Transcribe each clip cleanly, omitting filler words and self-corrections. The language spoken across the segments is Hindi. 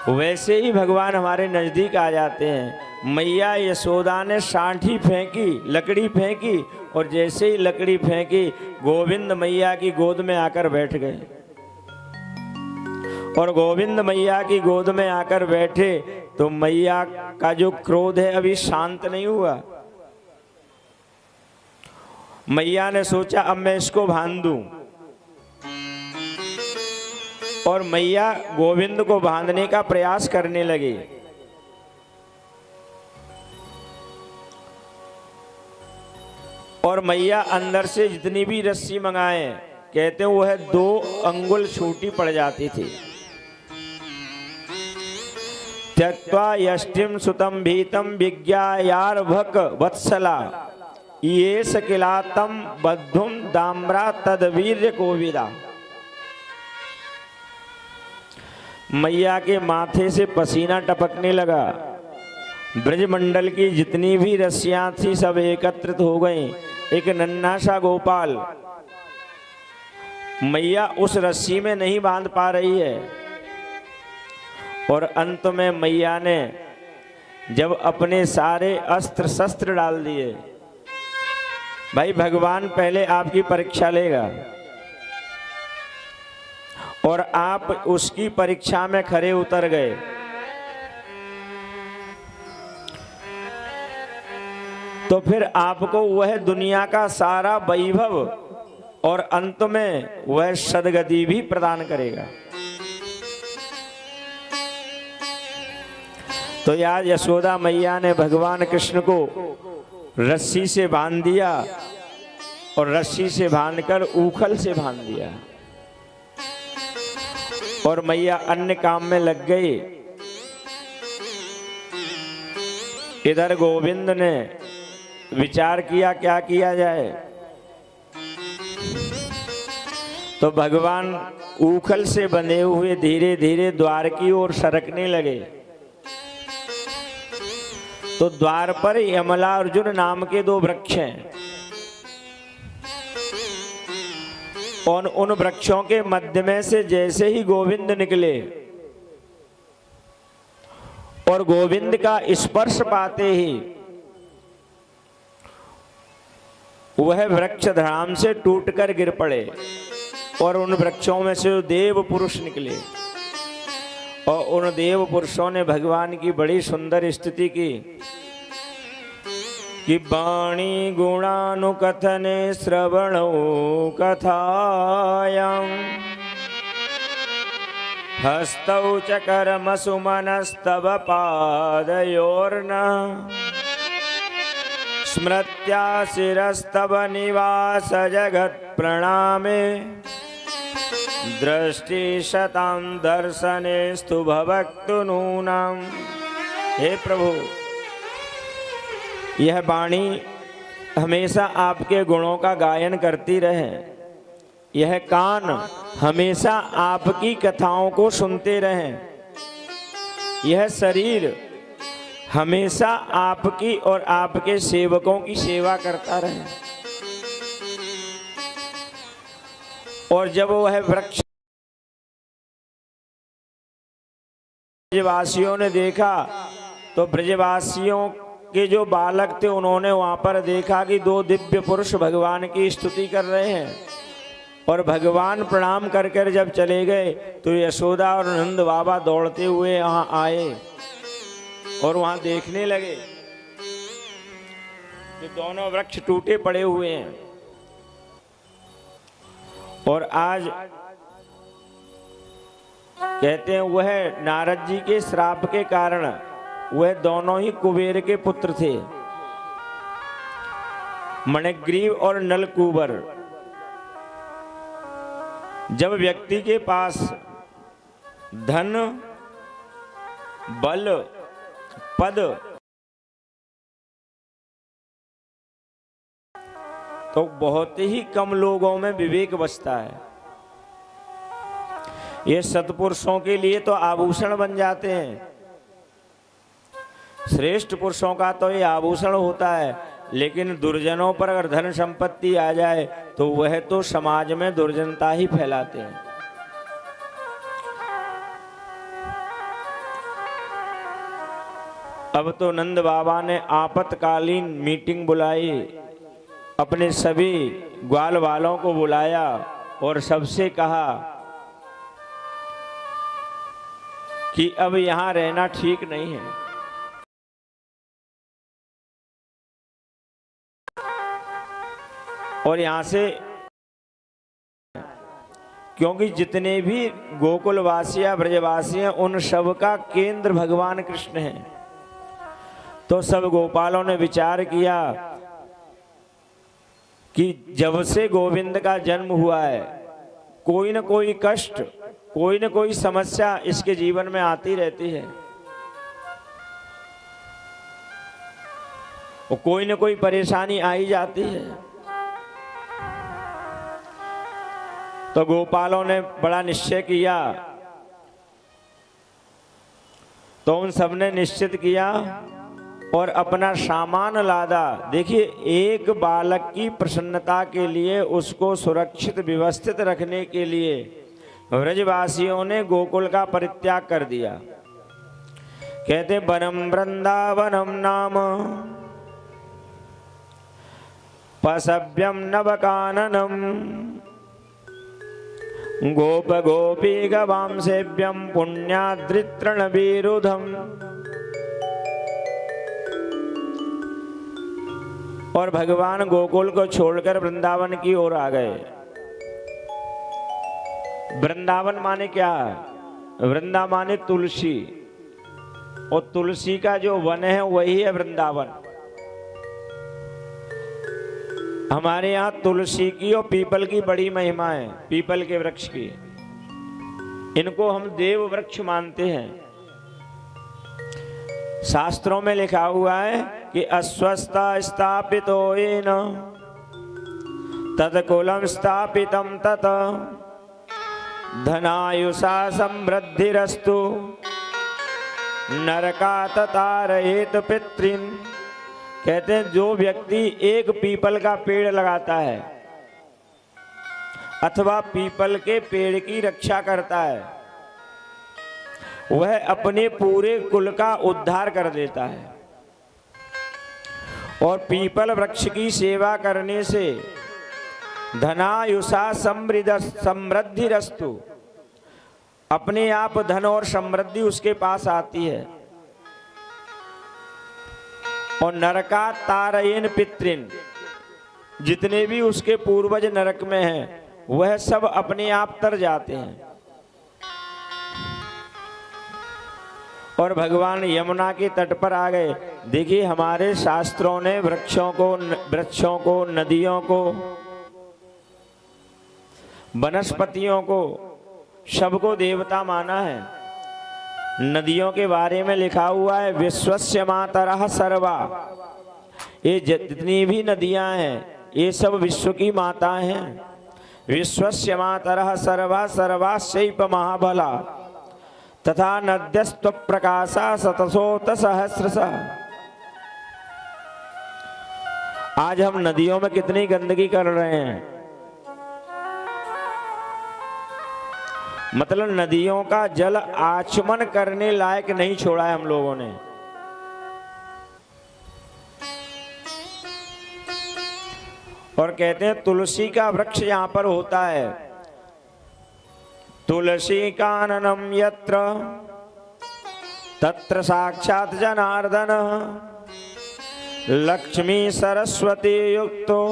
वैसे ही भगवान हमारे नजदीक आ जाते हैं। मैया यशोदा ने सांठी फेंकी, लकड़ी फेंकी, और जैसे ही लकड़ी फेंकी गोविंद मैया की गोद में आकर बैठ गए। और गोविंद मैया की गोद में आकर बैठे तो मैया का जो क्रोध है अभी शांत नहीं हुआ। मैया ने सोचा अब मैं इसको बांध दूं, और मैया गोविंद को बांधने का प्रयास करने लगी। और मैया अंदर से जितनी भी रस्सी मंगाए, कहते हैं वह 2 अंगुल छोटी पड़ जाती थी। त्यक्त्वा यष्टिम सुतम भीतम विज्ञायार्भक वत्सला ये सकिलातम बद्धुम दाम्रा तदवीर्य कोविदा। मैया के माथे से पसीना टपकने लगा। ब्रजमंडल की जितनी भी रस्सियां थी सब एकत्रित हो गईं। एक नन्हा सा गोपाल मैया उस रस्सी में नहीं बांध पा रही है। और अंत में मैया ने जब अपने सारे अस्त्र शस्त्र डाल दिए, भाई भगवान पहले आपकी परीक्षा लेगा और आप उसकी परीक्षा में खरे उतर गए तो फिर आपको वह दुनिया का सारा वैभव और अंत में वह सद्गति भी प्रदान करेगा। तो यार यशोदा मैया ने भगवान कृष्ण को रस्सी से बांध दिया और रस्सी से बांधकर ऊखल से बांध दिया और मैया अन्य काम में लग गई। इधर गोविंद ने विचार किया क्या किया जाए, तो भगवान ऊखल से बंधे हुए धीरे धीरे द्वार की ओर सरकने लगे। तो द्वार पर यमला अर्जुन नाम के 2 वृक्ष हैं और उन वृक्षों के मध्य में से जैसे ही गोविंद निकले और गोविंद का स्पर्श पाते ही वह वृक्ष धड़ाम से टूटकर गिर पड़े और उन वृक्षों में से देव पुरुष निकले और उन देव पुरुषों ने भगवान की बड़ी सुंदर स्तुति की कि वाणी गुणानुकथने श्रवणो कथायां हस्तौ च कर्मसु मनस्तव पादयोर्न स्मृत्या शिरस्तव निवास जगत् प्रणामे दृष्टि शतां दर्शनेस्तु भवक्तु नूनाम्। हे प्रभु, यह वाणी हमेशा आपके गुणों का गायन करती रहे, यह कान हमेशा आपकी कथाओं को सुनते रहें, यह शरीर हमेशा आपकी और आपके सेवकों की सेवा करता रहे। और जब वह वृक्ष ब्रजवासियों ने देखा तो ब्रजवासियों के जो बालक थे उन्होंने वहां पर देखा कि 2 दिव्य पुरुष भगवान की स्तुति कर रहे हैं। और भगवान प्रणाम कर कर जब चले गए तो यशोदा और नंद बाबा दौड़ते हुए यहाँ आए और वहां देखने लगे कि दोनों वृक्ष टूटे पड़े हुए हैं। और आज कहते हैं वह नारद जी के श्राप के कारण वह दोनों ही कुबेर के पुत्र थे, मणिग्रीव और नलकूबर। जब व्यक्ति के पास धन, बल, पद तो बहुत ही कम लोगों में विवेक बचता है। ये सत्पुरुषों के लिए तो आभूषण बन जाते हैं, श्रेष्ठ पुरुषों का तो ये आभूषण होता है, लेकिन दुर्जनों पर अगर धन संपत्ति आ जाए तो वह तो समाज में दुर्जनता ही फैलाते हैं। अब तो नंद बाबा ने आपातकालीन मीटिंग बुलाई, अपने सभी ग्वाल वालों को बुलाया और सबसे कहा कि अब यहां रहना ठीक नहीं है। और यहां से, क्योंकि जितने भी गोकुलवासी या ब्रजवासी हैं उन सब का केंद्र भगवान कृष्ण है। तो सब गोपालों ने विचार किया कि जब से गोविंद का जन्म हुआ है कोई न कोई कष्ट, कोई न कोई समस्या इसके जीवन में आती रहती है, और कोई न कोई परेशानी आई जाती है। तो गोपालों ने बड़ा निश्चय किया, तो उन सबने निश्चित किया और अपना सामान लादा। देखिए, एक बालक की प्रसन्नता के लिए, उसको सुरक्षित व्यवस्थित रखने के लिए ब्रजवासियों ने गोकुल का परित्याग कर दिया। कहते वनम वृंदावनम नाम पसभ्यम नवकाननम गोप गोपी गवाम सेव्यम पुण्याद्रितृण विरुधम। और भगवान गोकुल को छोड़कर वृंदावन की ओर आ गए। वृंदावन माने क्या है? वृंदा माने तुलसी, और तुलसी का जो वन है वही है वृंदावन। हमारे यहाँ तुलसी की और पीपल की बड़ी महिमा है, पीपल के वृक्ष की। इनको हम देव वृक्ष मानते हैं। शास्त्रों में लिखा हुआ है कि अस्वस्था स्थापितो येन तत्कुलम स्थापितम तत धनायुषा समृद्धिरस्तु नरका तारयेत पितृन। कहते हैं जो व्यक्ति एक पीपल का पेड़ लगाता है अथवा पीपल के पेड़ की रक्षा करता है, वह अपने पूरे कुल का उद्धार कर देता है। और पीपल वृक्ष की सेवा करने से धनायुषा समृद्धिरस्तु, अपने आप धन और समृद्धि उसके पास आती है। और नरका तारयेन पितृन, जितने भी उसके पूर्वज नरक में हैं वह सब अपने आप तर जाते हैं। और भगवान यमुना के तट पर आ गए। देखिए, हमारे शास्त्रों ने वृक्षों को, नदियों को, वनस्पतियों को, सबको देवता माना है। नदियों के बारे में लिखा हुआ है विश्वस्य मातरः सर्वा। ये जितनी भी नदियां हैं ये सब विश्व की माता हैं। विश्वस्य मातरः सर्वा सर्वास्यैव महाबला तथा नद्यस्त्व प्रकाशा शतशोत सहस्रशः। आज हम नदियों में कितनी गंदगी कर रहे हैं। मतलब नदियों का जल आचमन करने लायक नहीं छोड़ा है हम लोगों ने। और कहते हैं तुलसी का वृक्ष यहां पर होता है। तुलसी काननम यत्र तत्र साक्षात जनार्दन लक्ष्मी सरस्वती युक्तो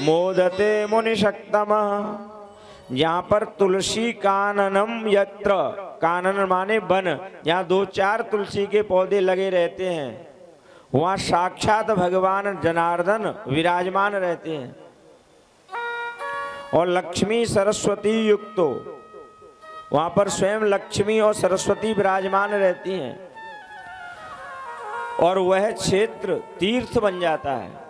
मोदते मुनिशक्तमः। यहाँ पर तुलसी काननम यत्र, कानन माने वन, यहाँ 2-4 तुलसी के पौधे लगे रहते हैं, वहाँ साक्षात भगवान जनार्दन विराजमान रहते हैं। और लक्ष्मी सरस्वती युक्तो, वहाँ पर स्वयं लक्ष्मी और सरस्वती विराजमान रहती हैं। और वह क्षेत्र तीर्थ बन जाता है।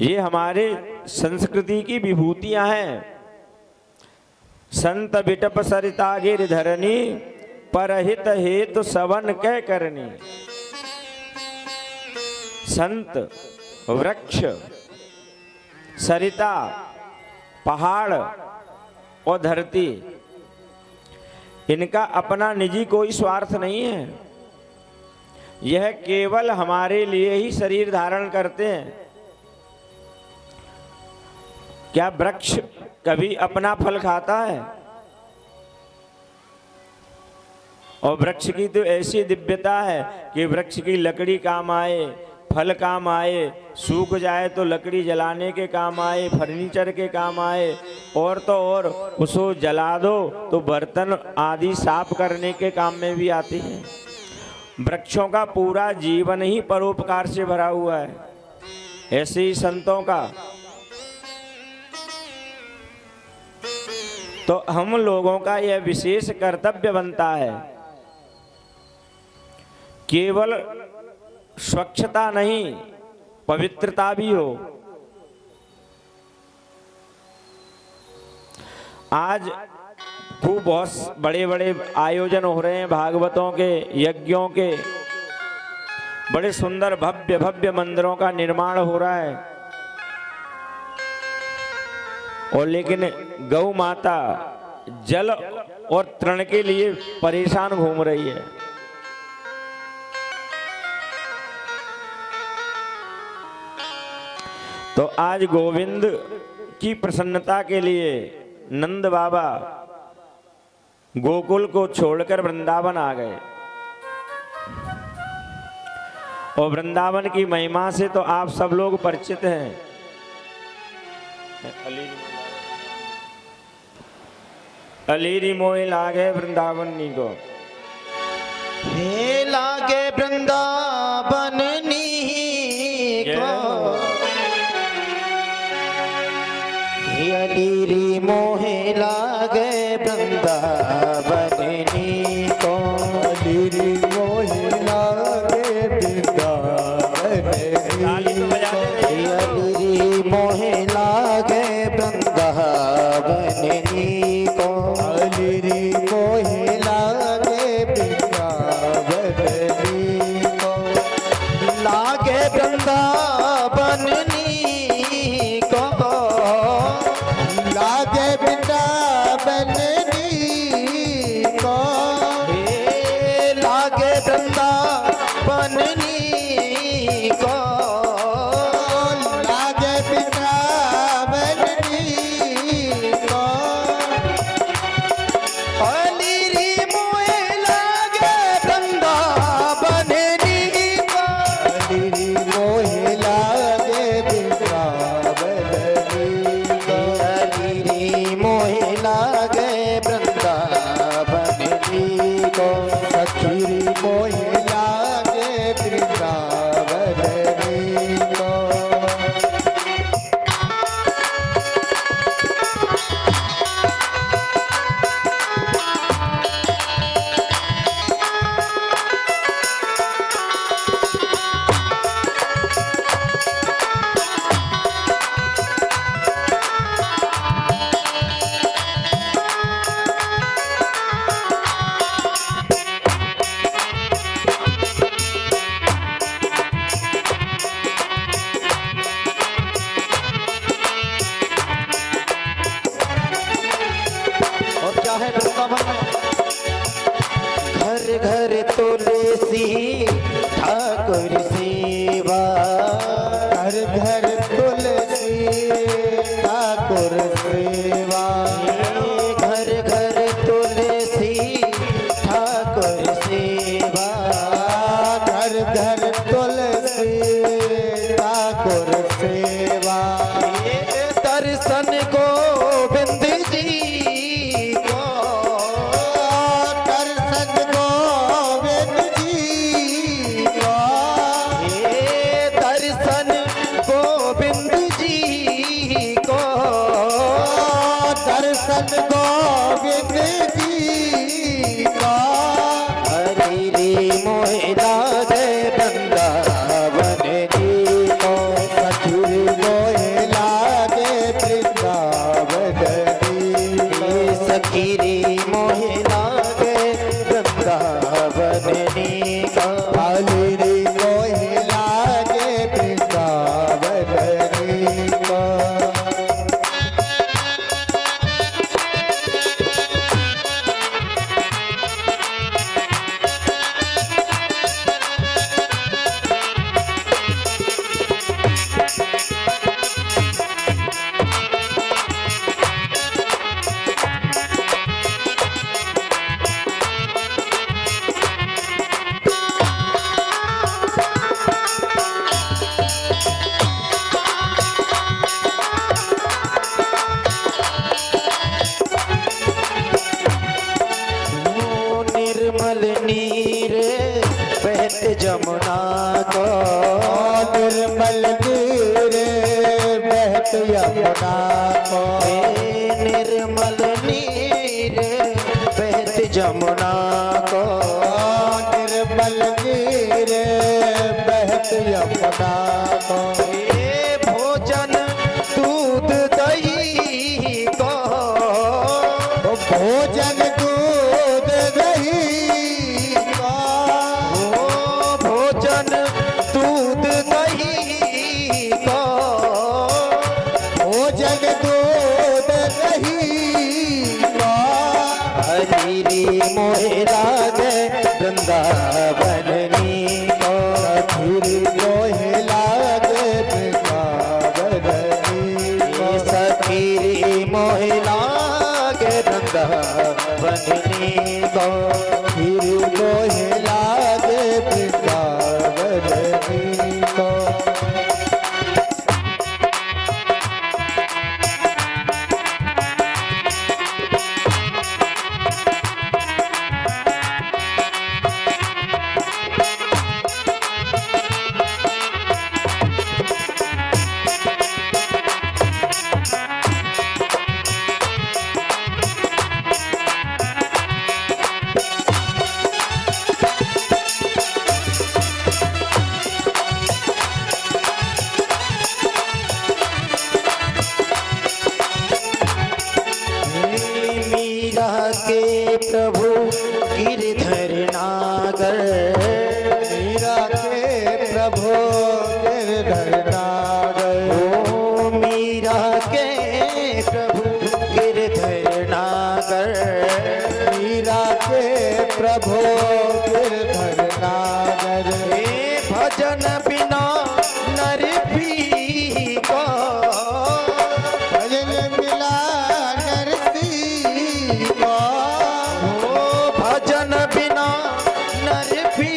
ये हमारे संस्कृति की विभूतियां हैं। संत बिटप सरिता गिरधरनी परहित हेतु सवन कह करनी। संत, वृक्ष, सरिता, पहाड़ और धरती, इनका अपना निजी कोई स्वार्थ नहीं है, यह केवल हमारे लिए ही शरीर धारण करते हैं। क्या वृक्ष कभी अपना फल खाता है? और वृक्ष की तो ऐसी दिव्यता है कि वृक्ष की लकड़ी काम आए, फल काम आए, सूख जाए तो लकड़ी जलाने के काम आए, फर्नीचर के काम आए, और तो और उसको जला दो तो बर्तन आदि साफ करने के काम में भी आती है। वृक्षों का पूरा जीवन ही परोपकार से भरा हुआ है। ऐसे ही संतों का तो हम लोगों का यह विशेष कर्तव्य बनता है, केवल स्वच्छता नहीं पवित्रता भी हो। आज खूब बहुत बड़े बड़े आयोजन हो रहे हैं, भागवतों के, यज्ञों के, बड़े सुंदर भव्य भव्य मंदिरों का निर्माण हो रहा है, और लेकिन गौ माता जल और तृण के लिए परेशान घूम रही है। तो आज गोविंद की प्रसन्नता के लिए नंद बाबा गोकुल को छोड़कर वृंदावन आ गए, और वृंदावन की महिमा से तो आप सब लोग परिचित हैं। अलीरी मोह लागे वृंदावन नी को, हे लागे वृंदावन नी को, हे अलीरी मोहे लागे वृंदावन नी को, अलीरी मोहे लागे वृंदावन नी को, हे अलीरी मोहे लागे वृंदावन नी को, अलीरी मोहे लागे वृंदावन नी को, लागे वृंदावन नी को, लागे वृंदावन नी को, हे लागे वृंदावन नी को, लागे वृंदावन नी को, अलीरी मोहे लागे वृंदावन नी को, अलीरी मोहे लागे वृंदावन नी को, अलीरी मोहे लागे वृंदावन नी को, सखीरी मोहे लागे वृंदावन नी को। और क्या है वृंदावन में? घर घर तुलसी ठाकुर सेवा, घर घर तुलसी ठाकुर सेवा, घर घर तुलसी ठाकुर सेवा, घर घर तुलसी ठाकुर सेवा, दर्शन गोविंद जी को, दर्शन गोविंद जी को, हे दर्शन गोविंद जी को, दर्शन गोविंद जी को, अलीरी मोहे लागे वृंदावन नी को, सखी मोहे लागे वृंदावन नी को, सखीरी मोहे लागे वृंदावन नी को, अलीरी मोहे लागे वृंदावन नी को। जमुना को, निर्मल नीर बहत यमुना को, निर्मल नीर बहत जमुना को, निर्मल नीर बहत यमुना को, भोजन दूध दही को, भोजन दूध दही को, भोजन दूध दही को, भोजन दूध दही को, हरि रे मोहे लागे वृंदावन नी को, हरि मोहे लागे वृंदावन नी को, सखी रे मोहे लागे वृंदावन नी को, हरि मोहे लागे वृंदावन नी को। मीरा के प्रभु गिरधर नागर, मीरा के प्रभु गिरधर नागर, ओ मीरा के प्रभु गिरधर नागर, मीरा के प्रभु गिरधर नागर, भजन बिना नर भी को, भजन मिला नरसी को, भजन बिना नर भी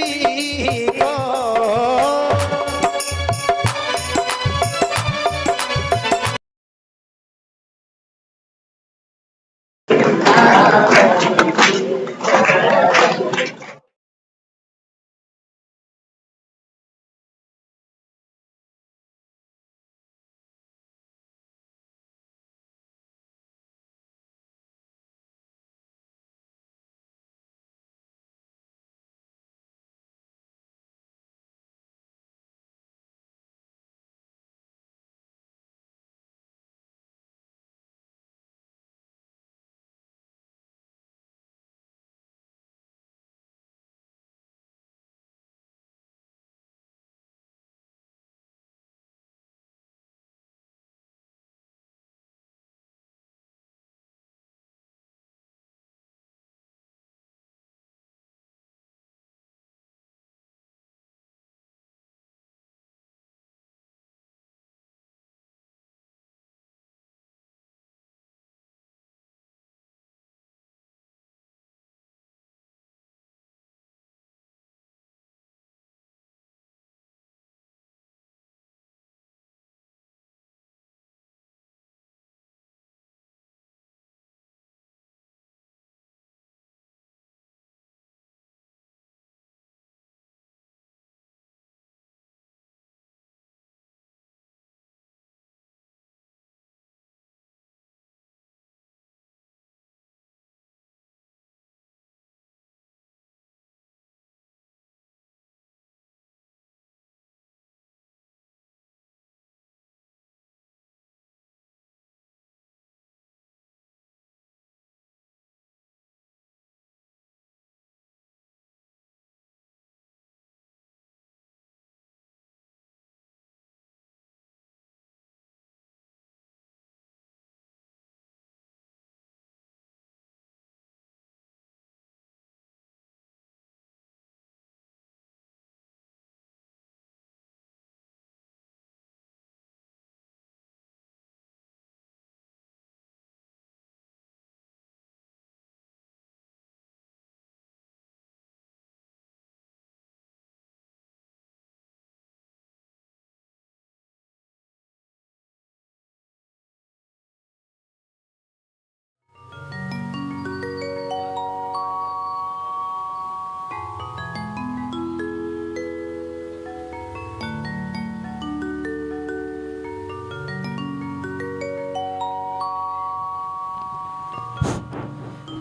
को,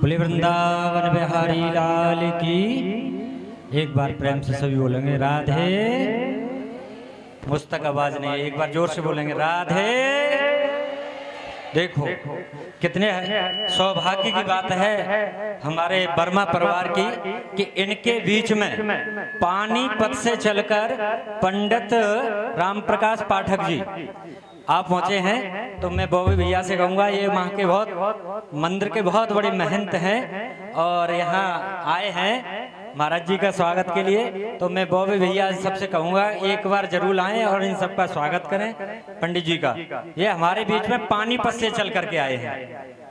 बोले वृंदावन बिहारी लाल की। एक बार प्रेम से सभी बोलेंगे राधे। मुझ तक आवाज नहीं, एक बार जोर से बोलेंगे राधे। देखो कितने सौभाग्य की बात है हमारे वर्मा परिवार की कि इनके बीच में पानीपत से चलकर पंडित राम प्रकाश पाठक जी आप पहुंचे हैं। तो मैं बॉबी भैया से कहूँगा, ये वहाँ के बहुत मंदिर के बहुत बड़े महंत हैं और यहाँ आए हैं महाराज जी का स्वागत के लिए। तो मैं बॉबी भैया सबसे कहूँगा एक बार जरूर आएं और इन सबका स्वागत करें पंडित जी का। ये हमारे बीच में पानीपत से चल करके आए हैं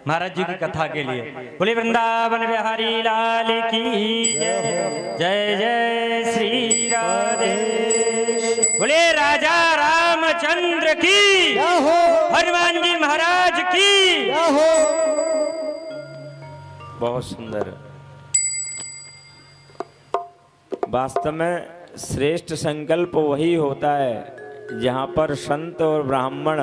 महाराज जी की कथा के लिए। बोले वृंदावन बिहारी लाल की जय जय श्री राधे। बोले राजा रामचंद्र की, हनुमान जी महाराज की। बहुत सुंदर। वास्तव में श्रेष्ठ संकल्प वही होता है जहाँ पर संत और ब्राह्मण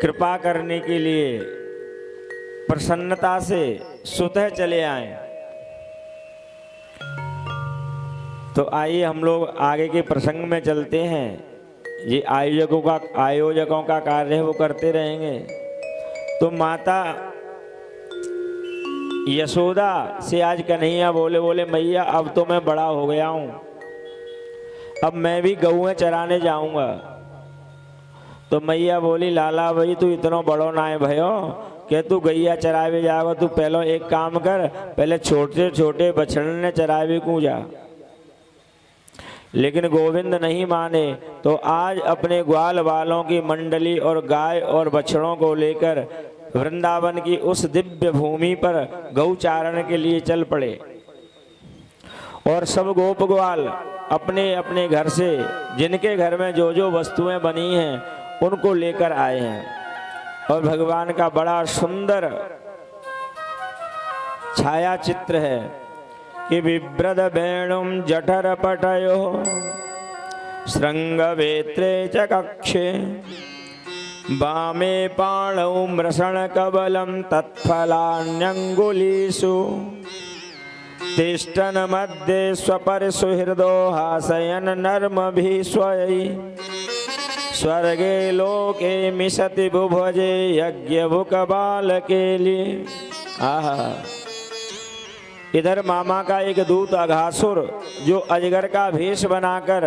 कृपा करने के लिए प्रसन्नता से स्वतः चले आए। तो आइए हम लोग आगे के प्रसंग में चलते हैं। ये आयोजकों का कार्य वो करते रहेंगे। तो माता यशोदा से आज कन्हैया बोले मैया अब तो मैं बड़ा हो गया हूँ, अब मैं भी गऊँ चराने जाऊंगा। तो मैया बोली लाला भाई तू इतना बड़ो ना है भयो कि तू गैया चरावे जाओगा। तू पहले एक काम कर, पहले छोटे छोटे बछड़े चरावे को जा। लेकिन गोविंद नहीं माने। तो आज अपने ग्वाल वालों की मंडली और गाय और बछड़ों को लेकर वृंदावन की उस दिव्य भूमि पर गौचारण के लिए चल पड़े। और सब गोप ग्वाल अपने अपने घर से जिनके घर में जो जो वस्तुएं बनी हैं उनको लेकर आए हैं। और भगवान का बड़ा सुंदर छाया चित्र है कि बिभ्रद वेणुम जठर पटयो श्रृंग वेत्रे च कक्षे वामे पाणौ मृषण कबलम तत्फलान्यंगुलीषु तिष्ठन् मध्ये स्वपर सुहृदो हासयन् नर्मभिः स्वयै स्वर्गे लोके मिशति बुभजे यज्ञभुक बालके लिए। आहा। इधर मामा का एक दूत अघासुर जो अजगर का भेष बनाकर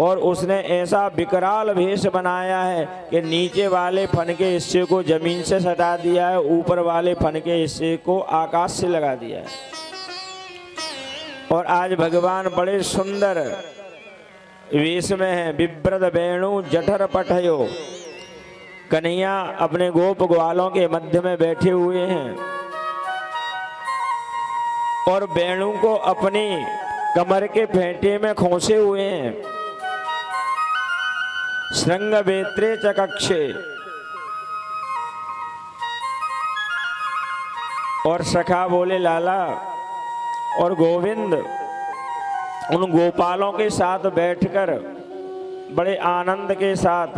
और उसने ऐसा विकराल भेष बनाया है कि नीचे वाले फन के हिस्से को जमीन से सटा दिया है, ऊपर वाले फन के हिस्से को आकाश से लगा दिया है। और आज भगवान बड़े सुंदर वेश में है। बिभ्रद वेणु जठर पठयो। कन्हैया अपने गोप ग्वालों के मध्य में बैठे हुए हैं और वेणु को अपनी कमर के फेंटे में खोसे हुए हैं। श्रृंग वेत्रे च कक्षे। और सखा बोले लाला और गोविंद उन गोपालों के साथ बैठकर बड़े आनंद के साथ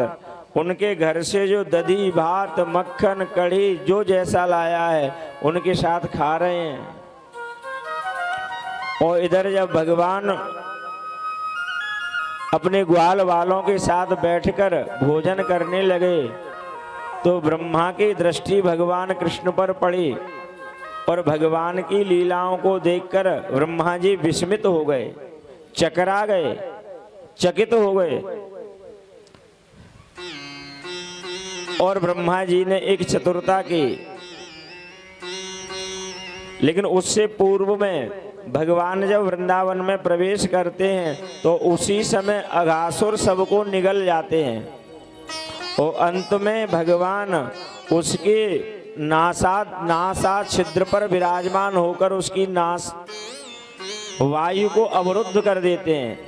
उनके घर से जो दही भात मक्खन कढ़ी जो जैसा लाया है उनके साथ खा रहे हैं। और इधर जब भगवान अपने ग्वाल वालों के साथ बैठकर भोजन करने लगे तो ब्रह्मा की दृष्टि भगवान कृष्ण पर पड़ी और भगवान की लीलाओं को देखकर ब्रह्मा जी विस्मित हो गए, चकरा गए, चकित हो गए। और ब्रह्मा जी ने एक चतुरता की। लेकिन उससे पूर्व में भगवान जब वृंदावन में प्रवेश करते हैं तो उसी समय अघासुर सबको निगल जाते हैं और अंत में भगवान उसके नासा छिद्र पर विराजमान होकर उसकी नास वायु को अवरुद्ध कर देते हैं,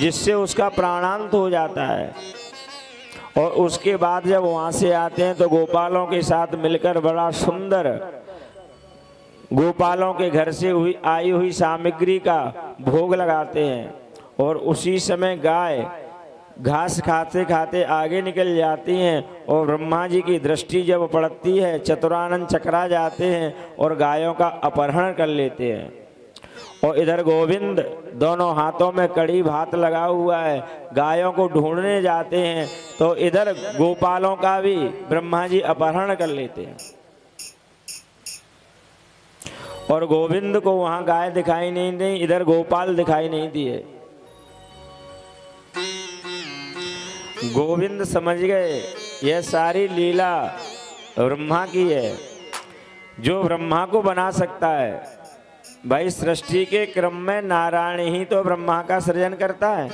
जिससे उसका प्राणांत हो जाता है। और उसके बाद जब वहां से आते हैं तो गोपालों के साथ मिलकर बड़ा सुंदर गोपालों के घर से आई हुई सामग्री का भोग लगाते हैं। और उसी समय गाय घास खाते खाते आगे निकल जाती हैं और ब्रह्मा जी की दृष्टि जब पड़ती है चतुरानन चकरा जाते हैं और गायों का अपहरण कर लेते हैं। और इधर गोविंद दोनों हाथों में कड़ी भात लगा हुआ है, गायों को ढूंढने जाते हैं तो इधर गोपालों का भी ब्रह्मा जी अपहरण कर लेते हैं। और गोविंद को वहां गाय दिखाई नहीं दी, इधर गोपाल दिखाई नहीं दिए। गोविंद समझ गए यह सारी लीला ब्रह्मा की है, जो ब्रह्मा को बना सकता है। भाई सृष्टि के क्रम में नारायण ही तो ब्रह्मा का सृजन करता है।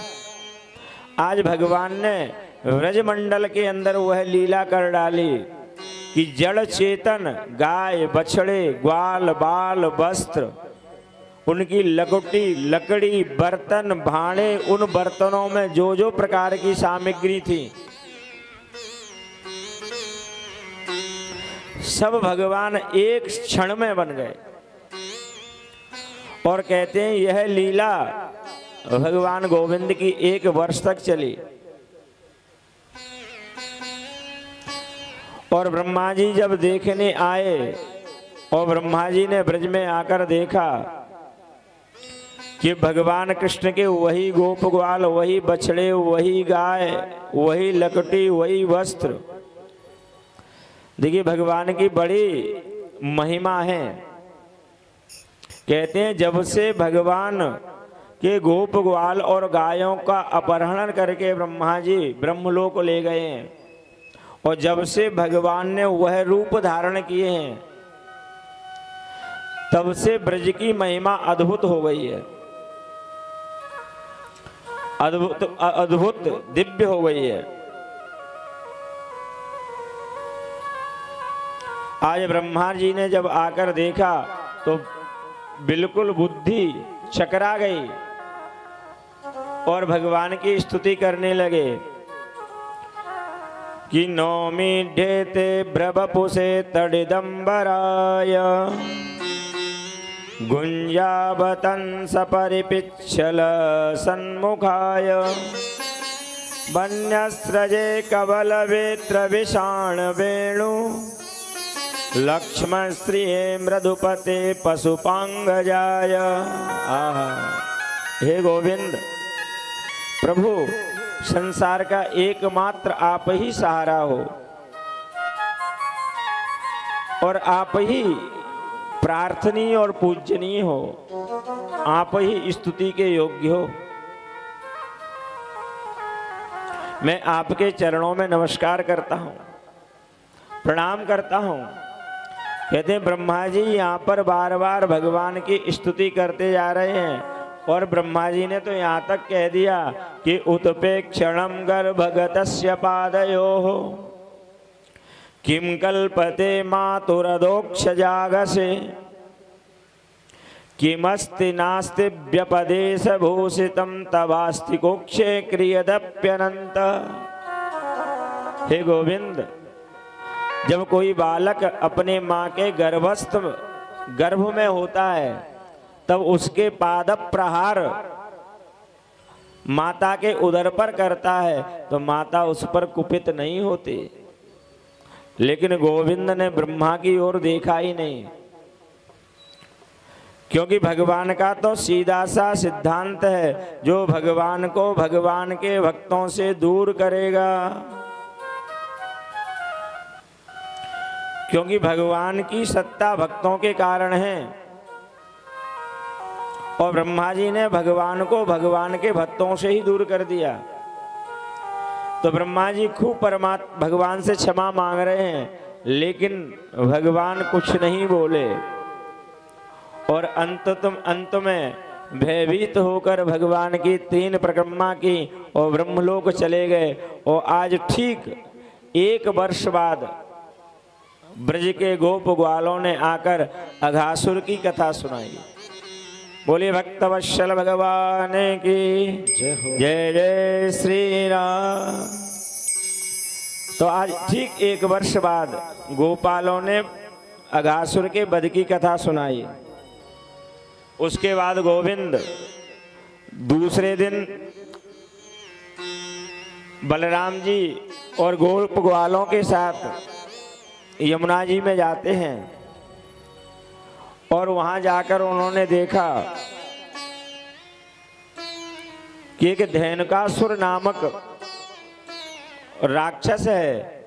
आज भगवान ने व्रजमंडल के अंदर वह लीला कर डाली कि जड़ चेतन गाय बछड़े ग्वाल बाल वस्त्र, उनकी लकुटी लकड़ी बर्तन भांडे, उन बर्तनों में जो जो प्रकार की सामग्री थी सब भगवान एक क्षण में बन गए। और कहते हैं यह लीला भगवान गोविंद की 1 वर्ष तक चली। और ब्रह्मा जी जब देखने आए और ब्रह्मा जी ने ब्रज में आकर देखा कि भगवान कृष्ण के वही गोप ग्वाल, वही बछड़े, वही गाय, वही लकटी, वही वस्त्र। देखिए भगवान की बड़ी महिमा है। कहते हैं जब से भगवान के गोप ग्वाल और गायों का अपहरण करके ब्रह्मा जी ब्रह्मलोक ले गए हैं और जब से भगवान ने वह रूप धारण किए हैं तब से ब्रज की महिमा अद्भुत हो गई है, अद्भुत दिव्य हो गई है। आज ब्रह्मा जी ने जब आकर देखा तो बिल्कुल बुद्धि चकरा गई और भगवान की स्तुति करने लगे कि नौमी ढेते ब्रवपुषे तडिदंबराय गुंजावतंस परिपिच्छल सन्मुखाय वन्यस्रजे कवल वेत्र विषाण वेणु लक्ष्मण श्री मृदुपते पशुपांगजाय। आहा, हे गोविंद प्रभु, संसार का एकमात्र आप ही सहारा हो और आप ही प्रार्थनीय और पूजनीय हो, आप ही स्तुति के योग्य हो। मैं आपके चरणों में नमस्कार करता हूँ, प्रणाम करता हूँ। कहते हैं ब्रह्मा जी यहाँ पर बार बार भगवान की स्तुति करते जा रहे हैं और ब्रह्मा जी ने तो यहाँ तक कह दिया कि उत्पेक्षणम गर्भगतस्य पादयोः किम कल्पते मातुरदोक्ष जागसे किमस्ति नास्ति व्यपदेश भूषितम तवास्ति कोक्षे क्रियदप्यनंत। हे गोविंद, जब कोई बालक अपने माँ के गर्भ में होता है तब उसके पाद प्रहार माता के उदर पर करता है तो माता उस पर कुपित नहीं होती, लेकिन गोविंद ने ब्रह्मा की ओर देखा ही नहीं, क्योंकि भगवान का तो सीधा सा सिद्धांत है, जो भगवान को भगवान के भक्तों से दूर करेगा, क्योंकि भगवान की सत्ता भक्तों के कारण है। और ब्रह्मा जी ने भगवान को भगवान के भक्तों से ही दूर कर दिया। तो ब्रह्मा जी खूब भगवान से क्षमा मांग रहे हैं, लेकिन भगवान कुछ नहीं बोले और अंत में भयभीत होकर भगवान की 3 परिक्रमा की और ब्रह्मलोक चले गए। और आज ठीक 1 वर्ष बाद ब्रज के गोप ग्वालों ने आकर अघासुर की कथा सुनाई। बोलिए भक्तवत्सल भगवान की जय जय श्री राम। तो आज ठीक 1 वर्ष बाद गोपालों ने अघासुर के वध की कथा सुनाई। उसके बाद गोविंद दूसरे दिन बलराम जी और गोप ग्वालों के साथ यमुना जी में जाते हैं और वहां जाकर उन्होंने देखा कि एक धेनुकासुर नामक राक्षस है।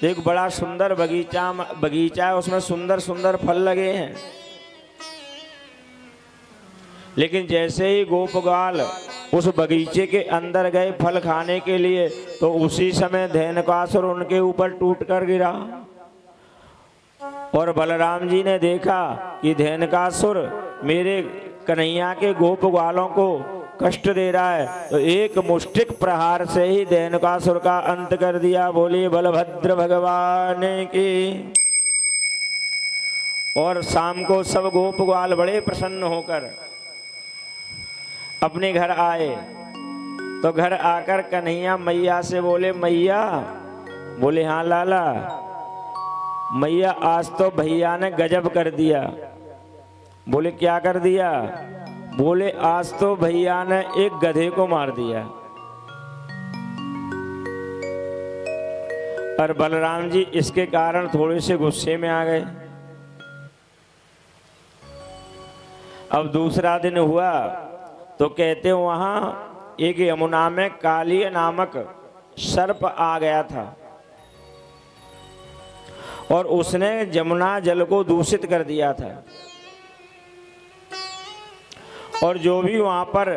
एक बड़ा सुंदर बगीचा है, उसमें सुंदर सुंदर फल लगे हैं। लेकिन जैसे ही गोपगाल उस बगीचे के अंदर गए फल खाने के लिए, तो उसी समय धेनुकासुर उनके ऊपर टूट कर गिरा। और बलराम जी ने देखा कि धेनुकासुर मेरे कन्हैया के गोप ग्वालों को कष्ट दे रहा है, तो एक मुष्टिक प्रहार से ही धेनुकासुर का अंत कर दिया। बोलिए बलभद्र भगवान की। और शाम को सब गोप ग्वाल बड़े प्रसन्न होकर अपने घर आए। तो घर आकर कन्हैया मैया से बोले, मैया। बोले हाँ लाला। मैया आज तो भैया ने गजब कर दिया। बोले क्या कर दिया? बोले आज तो भैया ने एक गधे को मार दिया। और बलराम जी इसके कारण थोड़े से गुस्से में आ गए। अब दूसरा दिन हुआ तो कहते वहां एक यमुना में काली नामक सर्प आ गया था और उसने यमुना जल को दूषित कर दिया था। और जो भी वहां पर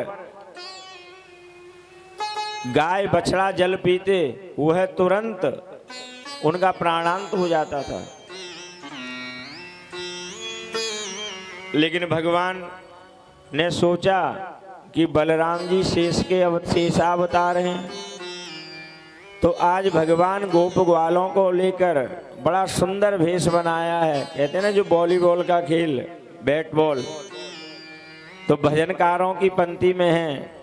गाय बछड़ा जल पीते वह तुरंत उनका प्राणांत हो जाता था। लेकिन भगवान ने सोचा कि बलराम जी शेषावतार हैं, तो आज भगवान गोप ग्वालों को लेकर बड़ा सुंदर भेष बनाया है। कहते हैं ना जो वॉलीबॉल का खेल बैट बॉल, तो भजनकारों की पंक्ति में है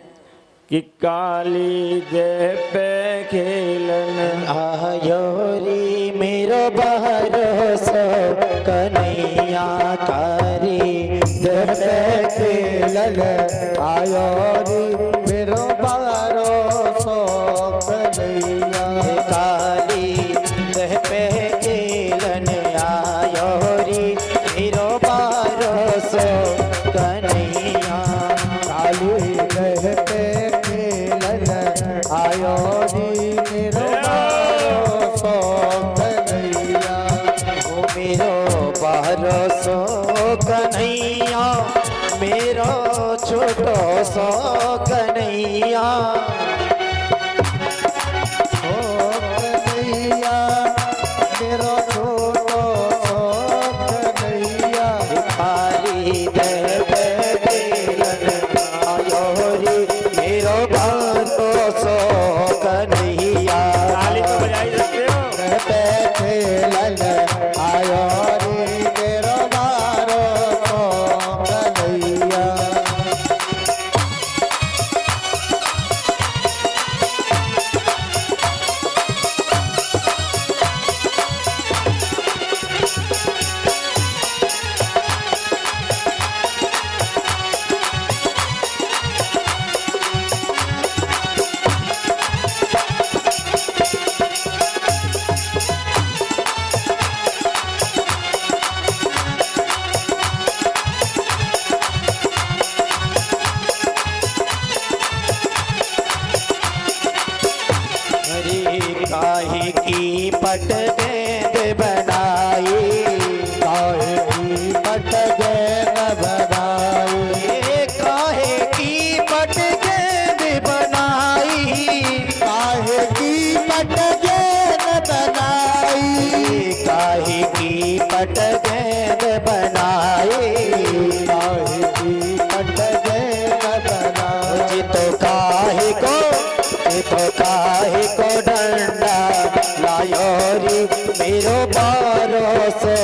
कि काली देह पे खेलन आयो रे मेरो भरोसा कन्हैया कारी देह पे खेलन आयो रे मेरो भरोसा कन्हैया काली देह पे खेलन आयो रे मेरो भरोसा कन्हैया काली देह पे आयो रे मेरो भरोसा कन्हैया ओ मेरो भरोसा कन्हैया मेरो छोटो सो कन्हैया ओ कन्हैया मेरो छोटो सो कन्हैया खाली देह पे खेलन आयो रे मेरो भरोसा कन्हैया ताली तो बजाई सकते हो। पे खेलन आयो रे मेरो भरोसा कन्हैया। काहे की पट गेंद बनाई, काहे की पट गेंद बनाई, काहे की पट गेंद बनाई, काहे की पट गेंद बनाई, काहे की पट गेंद बनाई, काहे की पट गेंद बनाई। तो काहे को डंडा लायो रे मेरो भरोसा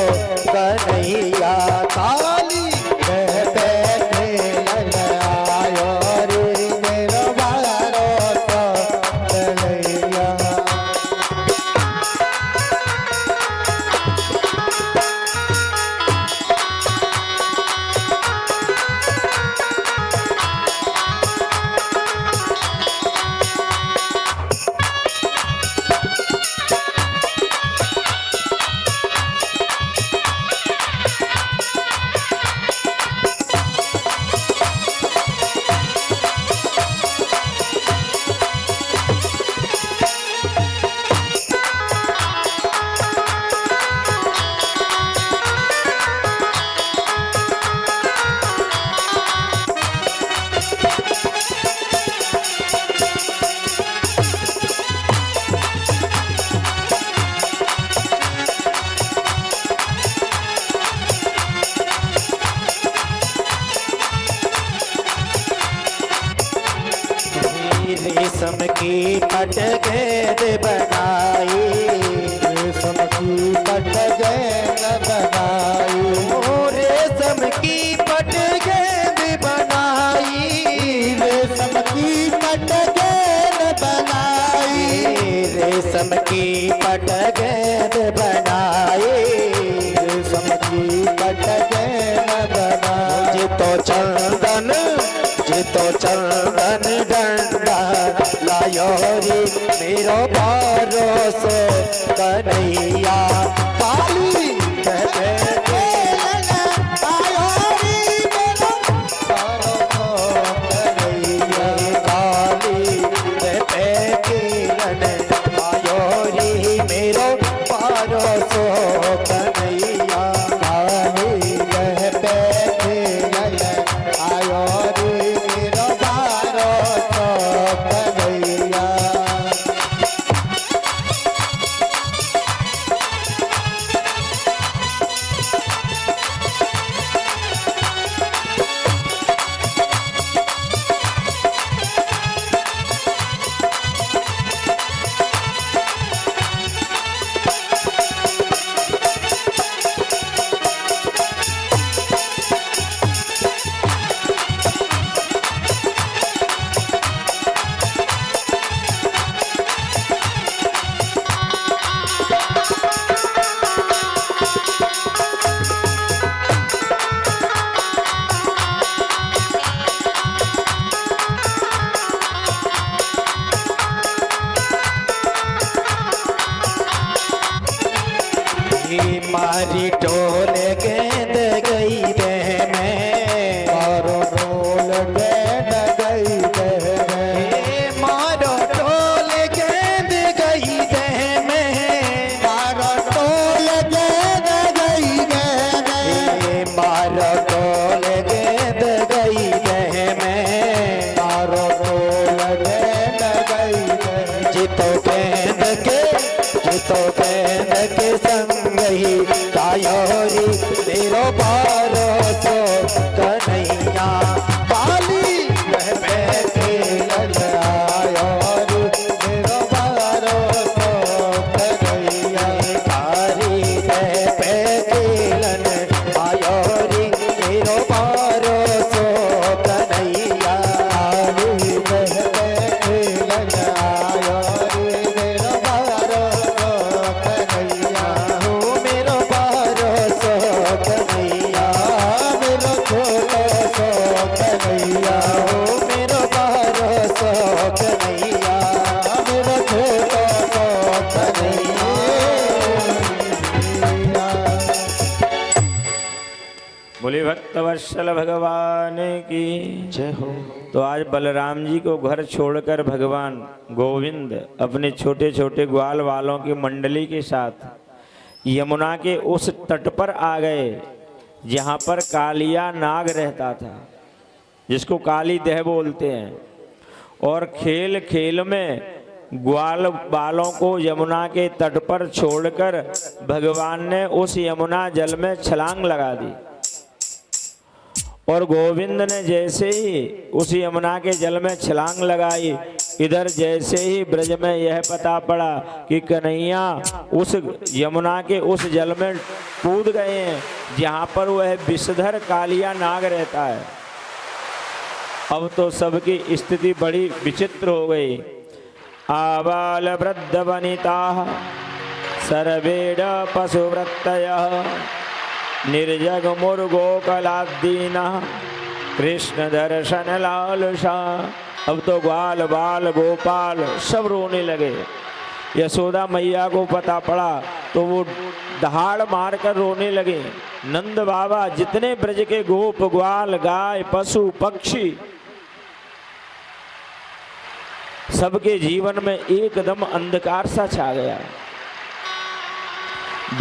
कन्हैया काली देह पे खेलन आयो रे मेरो भरोसा कन्हैया। पट गेंद बनाई, रेशम की पट गेंद बनाई, रेशम की पट गेंद बनाई, रेशम की पट गेंद बनाई, रेशम की पट गेंद बनाई। जितो चंदन डंडा लायो रे मेरो भरोसो कन्हैया, काली कहते आयो रे मेरो भरोसो कन्हैया, काली कहते किरण आयो रे मेरो भरोसो कन्हैया, काली कहते किरण आयो रे मेरो भरोसो कन्हैया। मारी टोल गेंद गई देह में, मारो टोल गेंद गई देह में, मारो टोल गेंद गई देह में, मारो टोल गेंद गई देह में, मारो टोल गेंद गई देह में, मारो टोल गेंद गई देह में। जितो गेंद के संग ही कायोरी मेरो भरोसो कन्हैया, काली कह पे आयो रे मेरो भरोसो कन्हैया, काली कह पे आयो रे मेरो भरोसो कन्हैया, काली कह पे आयो रे मेरो भरोसो कन्हैया, हो मेरो भरोसो कन्हैया, मेरो छोटो सो कन्हैया, हो मेरो भरोसो कन्हैया, मेरो छोटो सो कन्हैया। बोले भक्तवत्सल भगवान की जय हो। तो आज बलराम जी को घर छोड़कर भगवान गोविंद अपने छोटे छोटे ग्वाल वालों की मंडली के साथ यमुना के उस तट पर आ गए जहाँ पर कालिया नाग रहता था, जिसको काली देह बोलते हैं। और खेल खेल में ग्वाल बालों को यमुना के तट पर छोड़कर भगवान ने उस यमुना जल में छलांग लगा दी। और गोविंद ने जैसे ही उस यमुना के जल में छलांग लगाई, इधर जैसे ही ब्रज में यह पता पड़ा कि कन्हैया उस यमुना के उस जल में कूद गए हैं जहाँ पर वह विषधर कालिया नाग रहता है। अब तो सबकी स्थिति बड़ी विचित्र हो गई। आबाल वृद्ध वनिता सर्वेण पशुवृत्तयः निर्जग मुर्गोकलादीना कृष्ण दर्शन लालसा। अब तो ग्वाल बाल गोपाल सब रोने लगे। यशोदा मैया को पता पड़ा तो वो दहाड़ मारकर रोने लगे। नंद बाबा जितने ब्रज के गोप ग्वाल गाय पशु पक्षी सबके जीवन में एकदम अंधकार सा छा गया।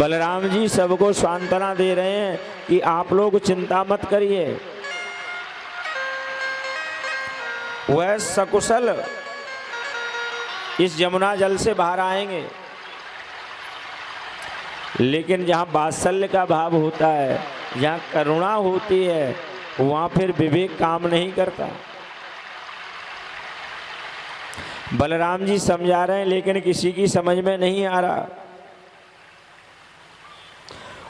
बलराम जी सबको सांत्वना दे रहे हैं कि आप लोग चिंता मत करिए, वह सकुशल इस यमुना जल से बाहर आएंगे। लेकिन जहाँ वात्सल्य का भाव होता है, जहाँ करुणा होती है, वहाँ फिर विवेक काम नहीं करता। बलराम जी समझा रहे हैं लेकिन किसी की समझ में नहीं आ रहा।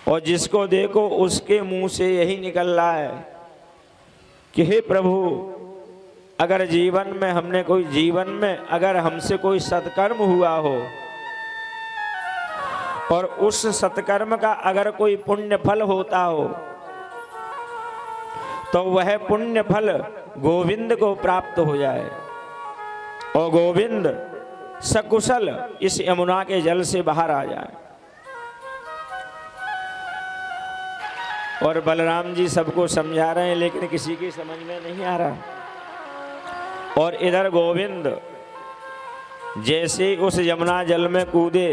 और जिसको देखो उसके मुंह से यही निकल रहा है कि हे प्रभु, अगर जीवन में अगर हमसे कोई सत्कर्म हुआ हो और उस सत्कर्म का अगर कोई पुण्य फल होता हो तो वह पुण्य फल गोविंद को प्राप्त हो जाए और गोविंद सकुशल इस यमुना के जल से बाहर आ जाए। और बलराम जी सबको समझा रहे हैं, लेकिन किसी की समझ में नहीं आ रहा। और इधर गोविंद जैसे उस यमुना जल में कूदे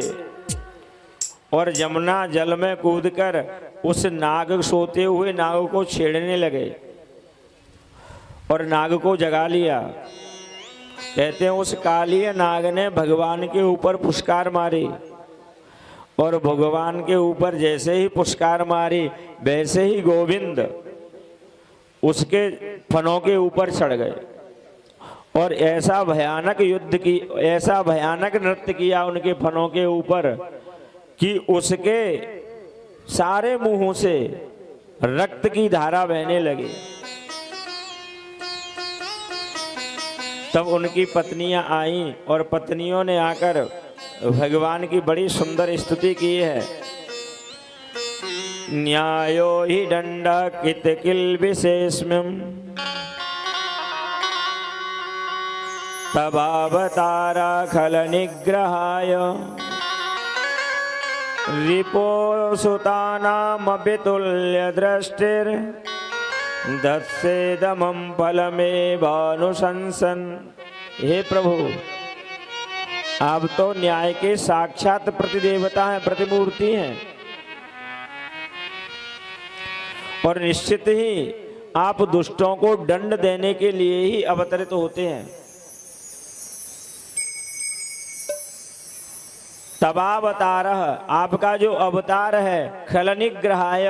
और यमुना जल में कूदकर उस नाग, सोते हुए नाग को छेड़ने लगे और नाग को जगा लिया। कहते हैं उस कालिया नाग ने भगवान के ऊपर पुष्कार मारी और भगवान के ऊपर जैसे ही पुष्कार मारी वैसे ही गोविंद उसके फनों के ऊपर चढ़ गए और ऐसा भयानक नृत्य किया उनके फनों के ऊपर कि उसके सारे मुंहों से रक्त की धारा बहने लगी। तब उनकी पत्नियां आईं और पत्नियों ने आकर भगवान की बड़ी सुंदर स्तुति की है। न्यायो हि दंड कित किल विशेषम तबावतारा खल निग्रहाय रिपो सुतानामपितुल्य दृष्टिर दत्सेदमं फलमेवानुशंसन। हे प्रभु, आप तो न्याय के साक्षात प्रतिदेवता हैं, प्रतिमूर्ति हैं और निश्चित ही आप दुष्टों को दंड देने के लिए ही अवतरित होते हैं। तबावतारः, आपका जो अवतार है, खल निग्रहाय,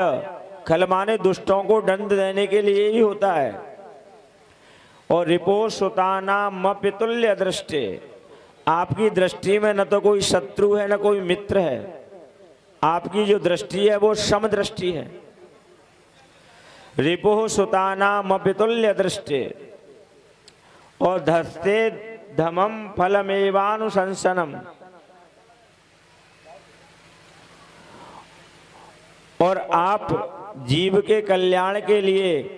खल माने दुष्टों को दंड देने के लिए ही होता है। और रिपो सुतानामपितुल्य दृष्टि, आपकी दृष्टि में न तो कोई शत्रु है न कोई मित्र है, आपकी जो दृष्टि है वो सम दृष्टि है। रिपो सुतानामपितुल्य दृष्टि और धस्ते धमम फलमेवानुशंसनम, और आप जीव के कल्याण के लिए,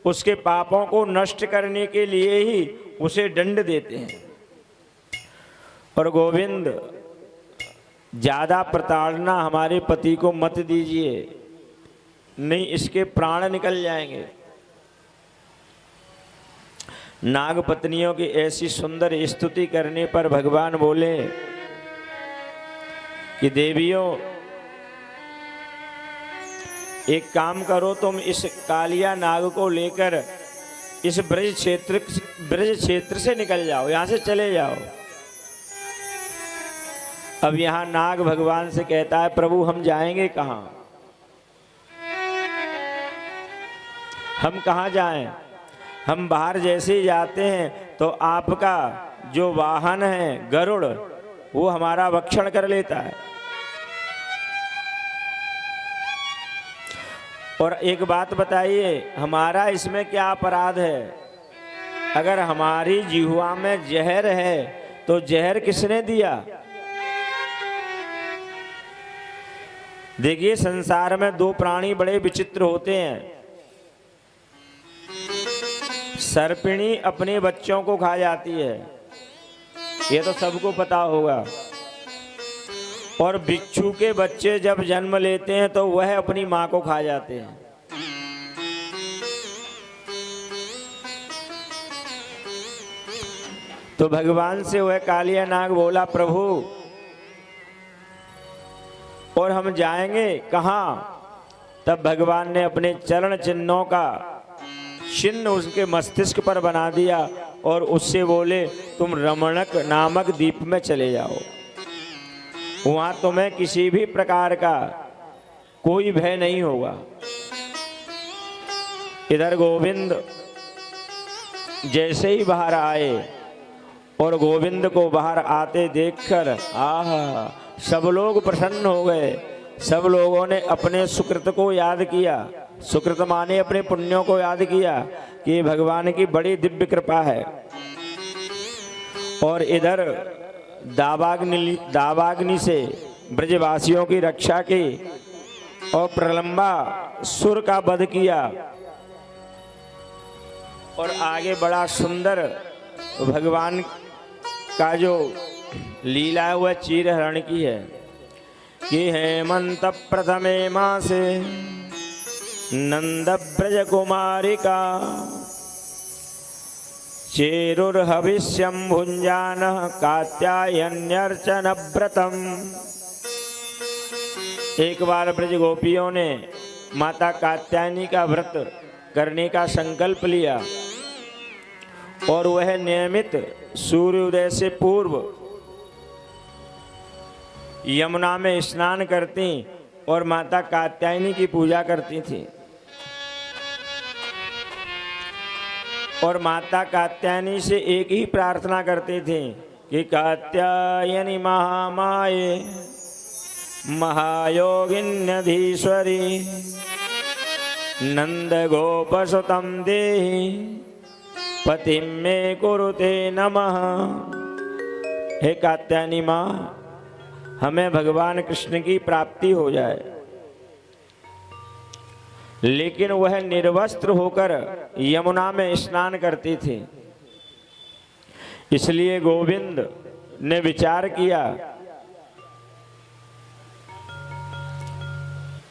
उसके पापों को नष्ट करने के लिए ही उसे दंड देते हैं। और गोविंद, ज्यादा प्रताड़ना हमारे पति को मत दीजिए, नहीं इसके प्राण निकल जाएंगे। नाग पत्नियों की ऐसी सुंदर स्तुति करने पर भगवान बोले कि देवियों, एक काम करो, तुम इस कालिया नाग को लेकर इस ब्रज क्षेत्र से निकल जाओ, यहां से चले जाओ। अब यहां नाग भगवान से कहता है, प्रभु हम जाएंगे कहां, हम कहां जाएं? हम बाहर जैसे ही जाते हैं तो आपका जो वाहन है गरुड़, वो हमारा भक्षण कर लेता है। और एक बात बताइए, हमारा इसमें क्या अपराध है? अगर हमारी जिह्वा में जहर है तो जहर किसने दिया? देखिए, संसार में दो प्राणी बड़े विचित्र होते हैं। सर्पिणी अपने बच्चों को खा जाती है, ये तो सबको पता होगा। और बिच्छू के बच्चे जब जन्म लेते हैं तो वह अपनी मां को खा जाते हैं। तो भगवान से वह कालिया नाग बोला, प्रभु और हम जाएंगे कहां? तब भगवान ने अपने चरण चिन्हों का चिन्ह उसके मस्तिष्क पर बना दिया और उससे बोले, तुम रमणक नामक द्वीप में चले जाओ, वहां तुम्हें किसी भी प्रकार का कोई भय नहीं होगा। इधर गोविंद जैसे ही बाहर आए और गोविंद को बाहर आते देखकर सब लोग प्रसन्न हो गए सब लोगों ने अपने सुकृत को याद किया। सुकृत माने अपने पुण्यों को याद किया कि भगवान की बड़ी दिव्य कृपा है। और इधर दावाग्नि से ब्रजवासियों की रक्षा की और प्रलंबा सुर का वध किया। और आगे बड़ा सुंदर भगवान का जो लीला है वह चीर हरण की है कि हेमंत प्रथमे मासे नंद ब्रज कुमारिका चेरुर्हविष्यं भुंजान कात्यायन्यर्चन व्रतम। एक बार ब्रज गोपियों ने माता कात्यायनी का व्रत करने का संकल्प लिया और वह नियमित सूर्योदय से पूर्व यमुना में स्नान करती और माता कात्यायनी की पूजा करती थी। और माता कात्यायनी से एक ही प्रार्थना करती थी कि कात्यायनी महामाये महायोगिन्यधीश्वरी नंद गोपसुतं देहि पतिं मे कुरुते नमः। हे कात्यायनी माँ, हमें भगवान कृष्ण की प्राप्ति हो जाए। लेकिन वह निर्वस्त्र होकर यमुना में स्नान करती थी। इसलिए गोविंद ने विचार किया,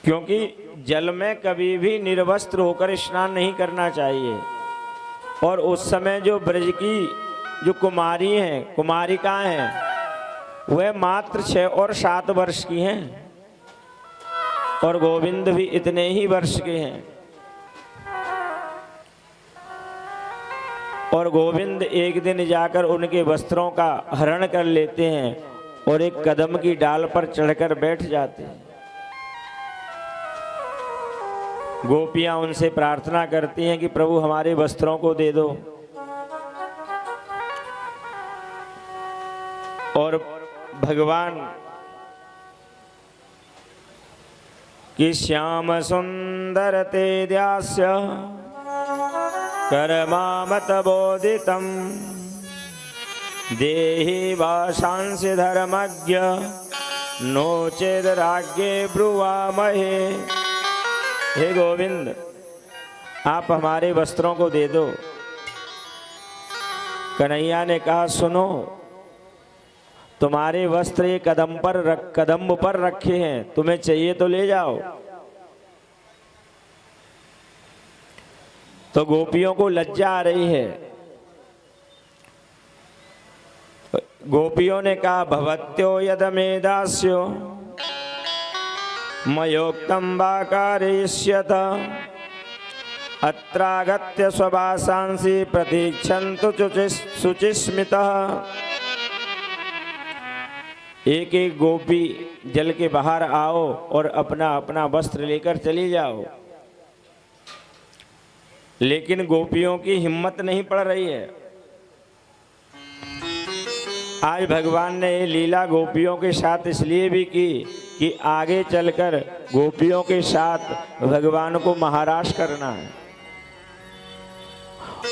क्योंकि जल में कभी भी निर्वस्त्र होकर स्नान नहीं करना चाहिए। और उस समय जो ब्रज की जो कुमारी हैं, कुमारिकाएं हैं, वह मात्र 6 और 7 वर्ष की हैं और गोविंद भी इतने ही वर्ष के हैं। और गोविंद एक दिन जाकर उनके वस्त्रों का हरण कर लेते हैं और एक कदम की डाल पर चढ़कर बैठ जाते हैं। गोपियां उनसे प्रार्थना करती हैं कि प्रभु हमारे वस्त्रों को दे दो। और भगवान कि श्याम सुंदर ते द्यास्य कर्मामत बोधितम देहि वाशांसि धर्मज्ञ नो चेद राज्ञे ब्रुवामहे। हे गोविंद, आप हमारे वस्त्रों को दे दो। कन्हैया ने कहा, सुनो, तुम्हारे वस्त्र ये कदम्ब पर रखे हैं, तुम्हें चाहिए तो ले जाओ। तो गोपियों को लज्जा आ रही है। गोपियों ने कहा, भवत्यो यदमे दास्यो मयोक्तम वा कारयिष्यत अत्रागत्य स्ववासांसि प्रतीक्षन्तु शुचिस्मितः। एक एक गोपी जल के बाहर आओ और अपना अपना वस्त्र लेकर चली जाओ। लेकिन गोपियों की हिम्मत नहीं पड़ रही है। आज भगवान ने ये लीला गोपियों के साथ इसलिए भी की कि आगे चलकर गोपियों के साथ भगवान को महारास करना है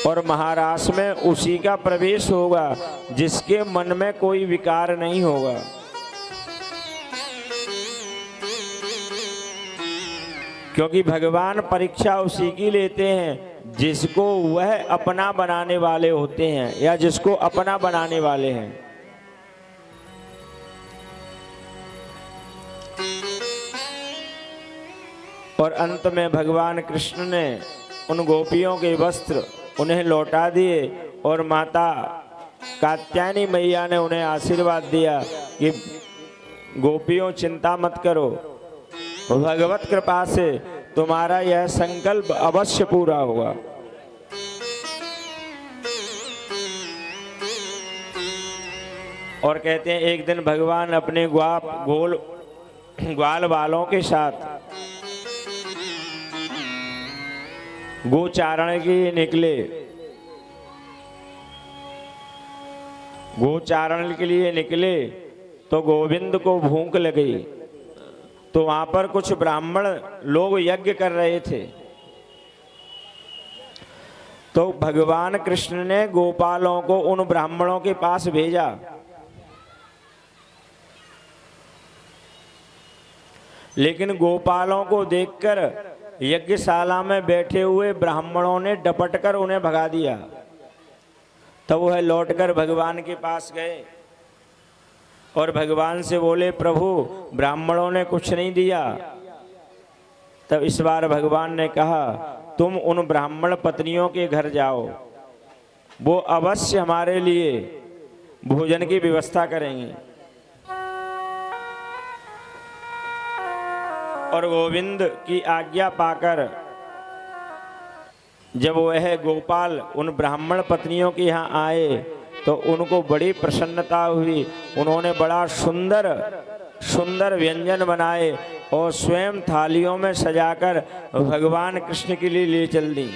और महारास में उसी का प्रवेश होगा जिसके मन में कोई विकार नहीं होगा। क्योंकि भगवान परीक्षा उसी की लेते हैं जिसको वह अपना बनाने वाले होते हैं या जिसको अपना बनाने वाले हैं। और अंत में भगवान कृष्ण ने उन गोपियों के वस्त्र उन्हें लौटा दिए और माता कात्यायनी मैया ने उन्हें आशीर्वाद दिया कि गोपियों चिंता मत करो, भगवत कृपा से तुम्हारा यह संकल्प अवश्य पूरा होगा। और कहते हैं एक दिन भगवान अपने ग्वाल वालों के साथ गोचारण के लिए निकले। गोचारण के लिए निकले तो गोविंद को भूख लगी। तो वहां पर कुछ ब्राह्मण लोग यज्ञ कर रहे थे। तो भगवान कृष्ण ने गोपालों को उन ब्राह्मणों के पास भेजा। लेकिन गोपालों को देखकर यज्ञशाला में बैठे हुए ब्राह्मणों ने डपटकर उन्हें भगा दिया। तब वह लौटकर भगवान के पास गए और भगवान से बोले, प्रभु ब्राह्मणों ने कुछ नहीं दिया। तब इस बार भगवान ने कहा, तुम उन ब्राह्मण पत्नियों के घर जाओ, वो अवश्य हमारे लिए भोजन की व्यवस्था करेंगे। और गोविंद की आज्ञा पाकर जब वह गोपाल उन ब्राह्मण पत्नियों के यहाँ आए तो उनको बड़ी प्रसन्नता हुई। उन्होंने बड़ा सुंदर सुंदर व्यंजन बनाए और स्वयं थालियों में सजाकर भगवान कृष्ण के लिए ले चल दी।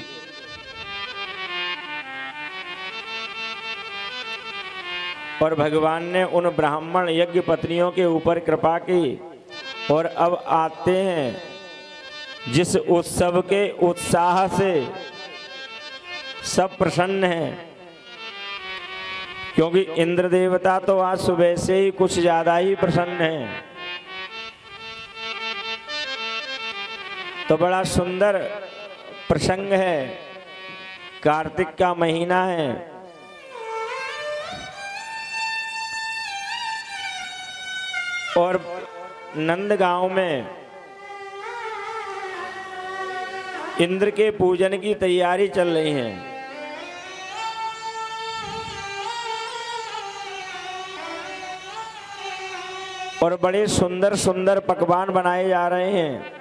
और भगवान ने उन ब्राह्मण यज्ञ पत्नियों के ऊपर कृपा की। और अब आते हैं जिस उत्सव के उत्साह से सब प्रसन्न हैं, क्योंकि इंद्र देवता तो आज सुबह से ही कुछ ज्यादा ही प्रसन्न हैं। तो बड़ा सुंदर प्रसंग है, कार्तिक का महीना है और नंदगांव में इंद्र के पूजन की तैयारी चल रही है। और बड़े सुंदर सुंदर पकवान बनाए जा रहे हैं।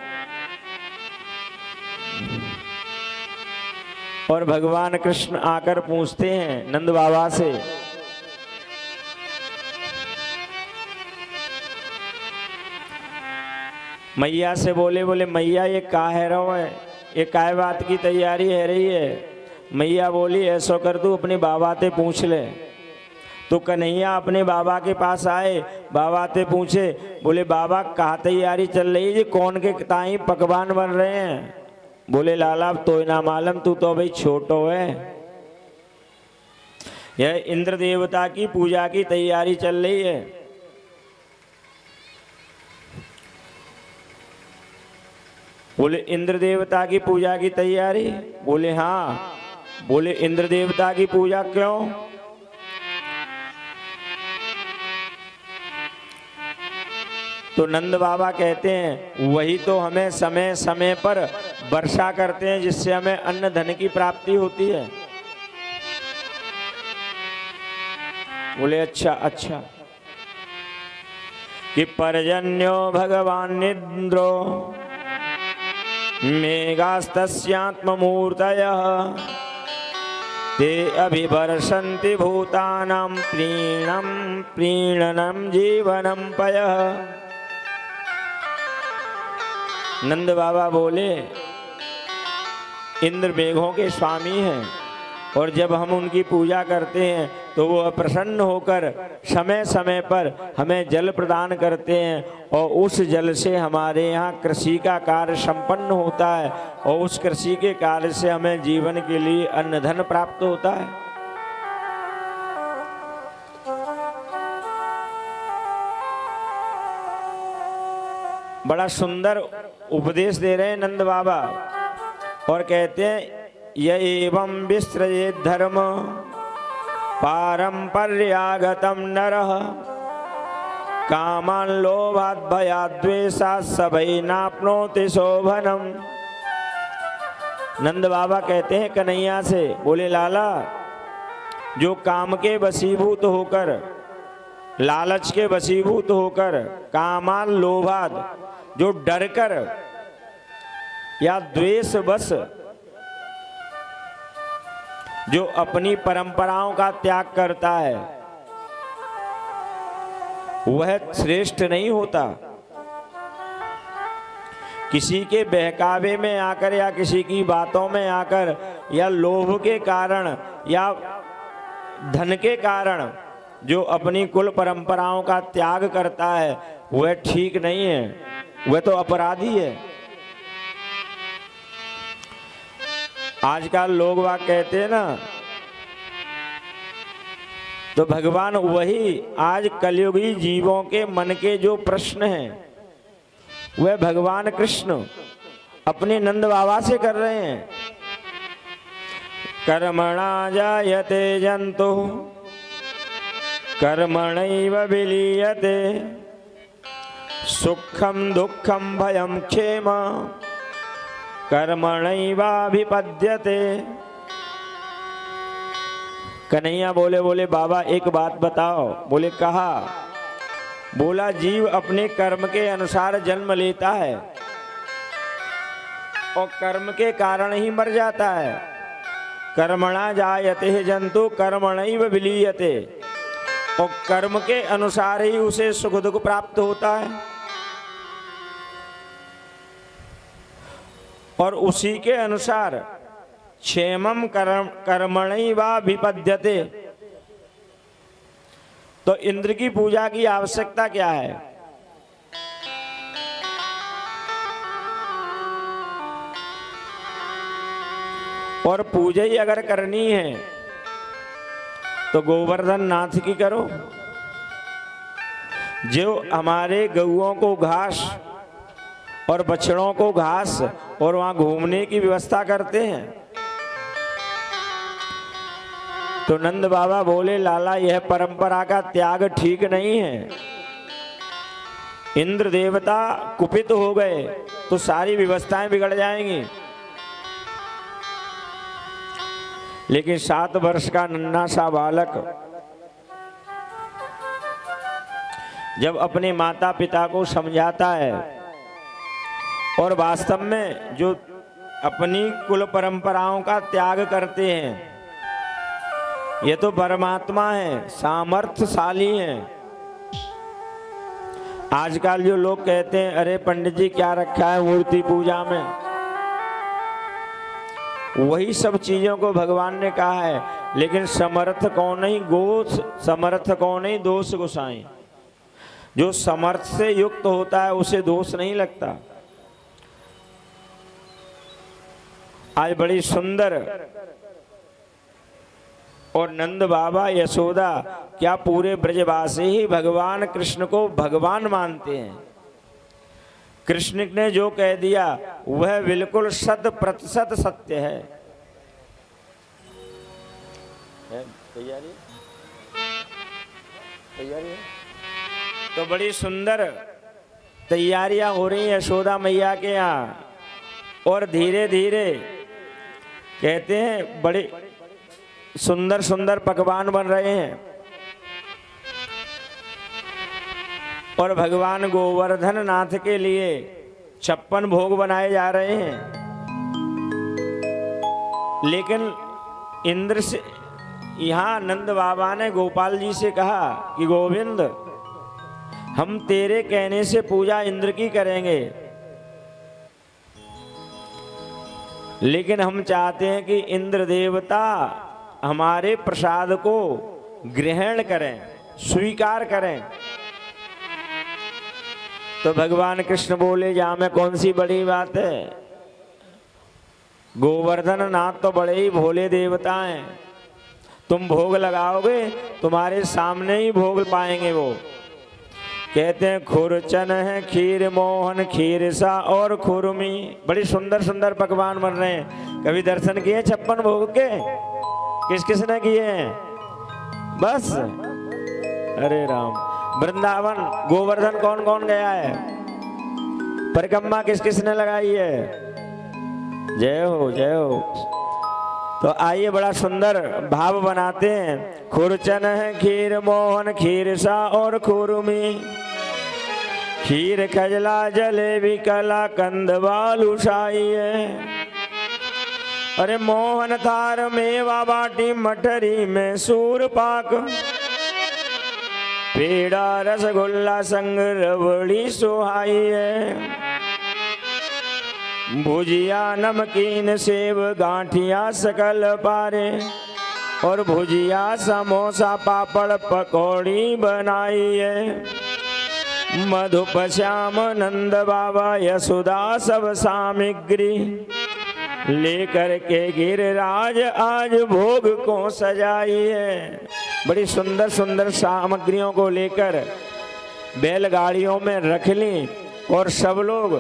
और भगवान कृष्ण आकर पूछते हैं नंद बाबा से, मैया से बोले मैया ये काहे रहो है, ये काय बात की तैयारी है रही है। मैया बोली, ऐसो कर तू अपने बाबा से पूछ ले। तो कन्हैया अपने बाबा के पास आए, बाबा से पूछे, बोले बाबा कहाँ तैयारी चल रही है, कौन के ताई पकवान बन रहे हैं। बोले लाला तो ना मालूम, तू तो भाई छोटो है। यह इंद्र देवता की पूजा की तैयारी चल रही है। बोले इंद्र देवता की पूजा की तैयारी? बोले हाँ। बोले इंद्र देवता की पूजा क्यों? तो नंद बाबा कहते हैं वही तो हमें समय समय पर वर्षा करते हैं, जिससे हमें अन्न धन की प्राप्ति होती है। बोले अच्छा अच्छा। कि पर्जन्यो भगवान इंद्रो मेघास्तस्यात्ममूर्तयः ते अभिवर्षन्ति भूतानां प्रीणनं जीवनं पयः। नंद बाबा बोले इंद्र मेघों के स्वामी हैं और जब हम उनकी पूजा करते हैं तो वो प्रसन्न होकर समय समय पर हमें जल प्रदान करते हैं और उस जल से हमारे यहाँ कृषि का कार्य संपन्न होता है और उस कृषि के कार्य से हमें जीवन के लिए अन्न धन प्राप्त होता है। बड़ा सुंदर उपदेश दे रहे हैं नंद बाबा और कहते हैं य एवं विस्त्रयेत् धर्म पारंपर्यागतम नरः कामान् लोभात् भयात् द्वेषात् सभै नाप्नोति शोभनम। नंद बाबा कहते हैं कन्हैया से, बोले लाला जो काम के वशीभूत होकर, लालच के वशीभूत होकर, कामान लोभाद जो डर कर या द्वेष बस जो अपनी परंपराओं का त्याग करता है वह श्रेष्ठ नहीं होता। किसी के बहकावे में आकर या किसी की बातों में आकर या लोभ के कारण या धन के कारण जो अपनी कुल परंपराओं का त्याग करता है वह ठीक नहीं है। वह तो अपराधी है। आजकल लोग वाग कहते हैं ना, तो भगवान वही आज कलयुगी जीवों के मन के जो प्रश्न हैं वह भगवान कृष्ण अपने नंद बाबा से कर रहे हैं। कर्मणा जायते जंतु कर्मणैव विलीयते सुखम दुखम भयम क्षेम कर्मणैवाभिपद्यते। कन्हैया बोले बोले बाबा एक बात बताओ। बोले कहा। बोला जीव अपने कर्म के अनुसार जन्म लेता है और कर्म के कारण ही मर जाता है। कर्मणा जायते जंतु कर्मणैव विलीयते, और कर्म के अनुसार ही उसे सुख दुख प्राप्त होता है और उसी के अनुसार क्षेमम कर्मणैवाभिपद्यते। तो इंद्र की पूजा की आवश्यकता क्या है? और पूजा ही अगर करनी है तो गोवर्धन नाथ की करो, जो हमारे गऊओं को घास और बछड़ों को घास और वहां घूमने की व्यवस्था करते हैं। तो नंद बाबा बोले लाला यह परंपरा का त्याग ठीक नहीं है। इंद्र देवता कुपित हो गए तो सारी व्यवस्थाएं बिगड़ जाएंगी। लेकिन 7 वर्ष का नन्हा सा बालक जब अपने माता पिता को समझाता है और वास्तव में जो अपनी कुल परंपराओं का त्याग करते हैं, ये तो परमात्मा है, सामर्थ्यशाली हैं। आजकल जो लोग कहते हैं अरे पंडित जी क्या रखा है मूर्ति पूजा में, वही सब चीजों को भगवान ने कहा है। लेकिन समर्थ कौन नहीं समर्थ कौन नहीं दोष गोसाई। जो समर्थ से युक्त होता है उसे दोष नहीं लगता। आज बड़ी सुंदर और नंद बाबा यशोदा क्या पूरे ब्रजवासी ही भगवान कृष्ण को भगवान मानते हैं। कृष्ण ने जो कह दिया वह बिल्कुल 100% सत्य है। तैयारी है? तो बड़ी सुंदर तैयारियां हो रही हैं यशोदा मैया के यहाँ, और धीरे धीरे कहते हैं बड़े सुंदर सुंदर पकवान बन रहे हैं। और भगवान गोवर्धन नाथ के लिए 56 भोग बनाए जा रहे हैं। लेकिन इंद्र से यहाँ नंद बाबा ने गोपाल जी से कहा कि गोविंद हम तेरे कहने से पूजा इंद्र की करेंगे, लेकिन हम चाहते हैं कि इंद्र देवता हमारे प्रसाद को ग्रहण करें, स्वीकार करें। तो भगवान कृष्ण बोले जा में कौन सी बड़ी बात है। गोवर्धन नाथ तो बड़े ही भोले देवता हैं, तुम भोग लगाओगे तुम्हारे सामने ही भोग पाएंगे। वो कहते हैं खुरचन है खीर मोहन खीर सा और खुरमी। बड़ी सुंदर सुंदर पकवान बन रहे हैं। कभी दर्शन किए 56 भोग के? किस किस ने किए हैं? बस अरे राम। वृंदावन गोवर्धन कौन कौन गया है? परिक्रमा किस किस ने लगाई है? जय हो जय हो। तो आइए बड़ा सुंदर भाव बनाते हैं। खुरचन है खीर मोहन खीर सा और खुरमी, खीर खजला जलेबी कला कंद बालूशाही है। अरे मोहन थार मेवा बाटी मठरी में सूर पाक, पेड़ा रसगुल्ला संग रबड़ी सुहाई है। भुजिया नमकीन सेब गांठिया सकल पारे, और भुजिया समोसा पापड़ पकौड़ी बनाई है। मधुप श्याम नंद बाबा यशोदा सब सामग्री लेकर के गिरिराज आज भोग को सजाई है। बड़ी सुंदर सुंदर सामग्रियों को लेकर बैलगाड़ियों में रख ली और सब लोगों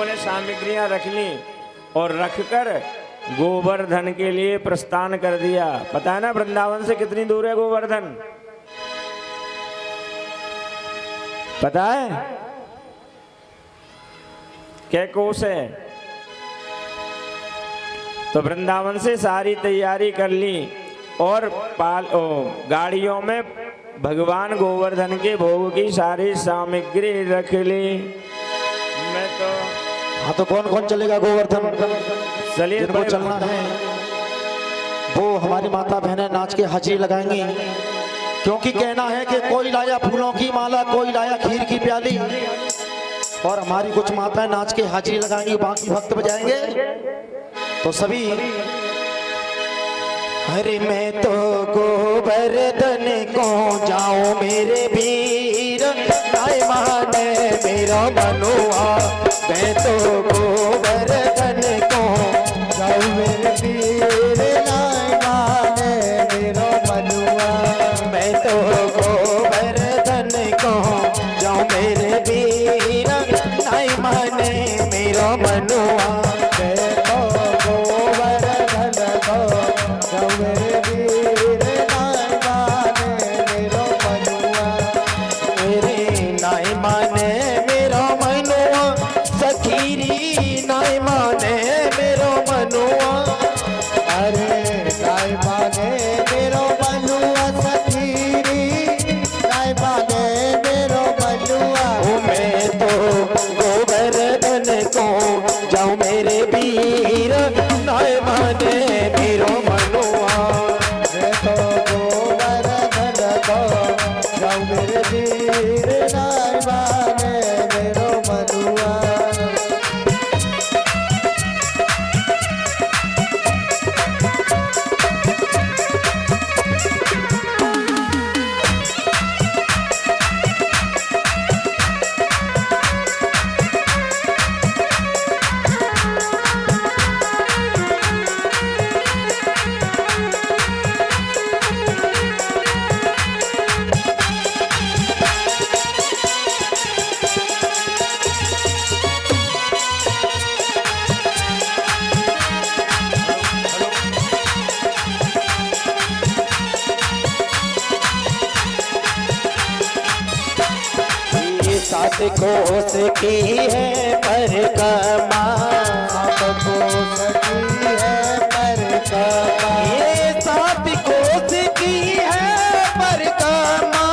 ने सामग्रियां रख ली और रखकर गोवर्धन के लिए प्रस्थान कर दिया। पता है ना वृंदावन से कितनी दूर है गोवर्धन? पता है क्या कोस है? तो वृंदावन से सारी तैयारी कर ली और गाड़ियों में भगवान गोवर्धन के भोग की सारी सामग्री रख ली। मैं तो हाँ, तो कौन कौन चलेगा गोवर्धन? चलिए, जिनको चलना है वो हमारी माता बहनें नाच के हाजिरी लगाएंगी, क्योंकि कहना है कि कोई लाया फूलों की माला, कोई लाया खीर की प्याली, और हमारी कुछ माताएं नाच के हाजिरी लगाएंगी, बाकी भक्त बजाएंगे। तो सभी अरे मैं तो गोवर्धन को जाऊं मेरे वीर, नाय माने मेरा मनुआ। मैं तो गोवर्धन को जाऊं मेरे वीर, नाय माने मेरा मनुआ। मैं तो गोवर्धन को जाऊं मेरे वीर, नाय माने मेरा मनुआ। सात कोस की है परिक्रमा, सात कोस की है परिक्रमा, ये सात कोस की है परिक्रमा,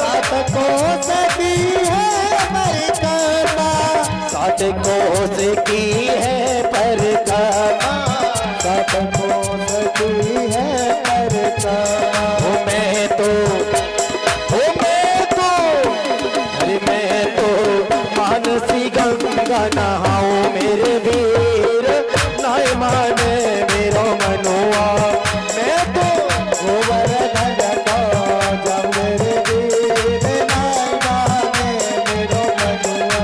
सात कोस की है परिक्रमा, सात कोस की है परिक्रमा, सात कोस की है परिक्रमा। मानसी गंगा नहाऊं मेरे वीर, नाय माने मेरो मनुआ। मैं तो गोवर्धन को जाऊं मेरे वीर, नाय माने मेरो मनुआ।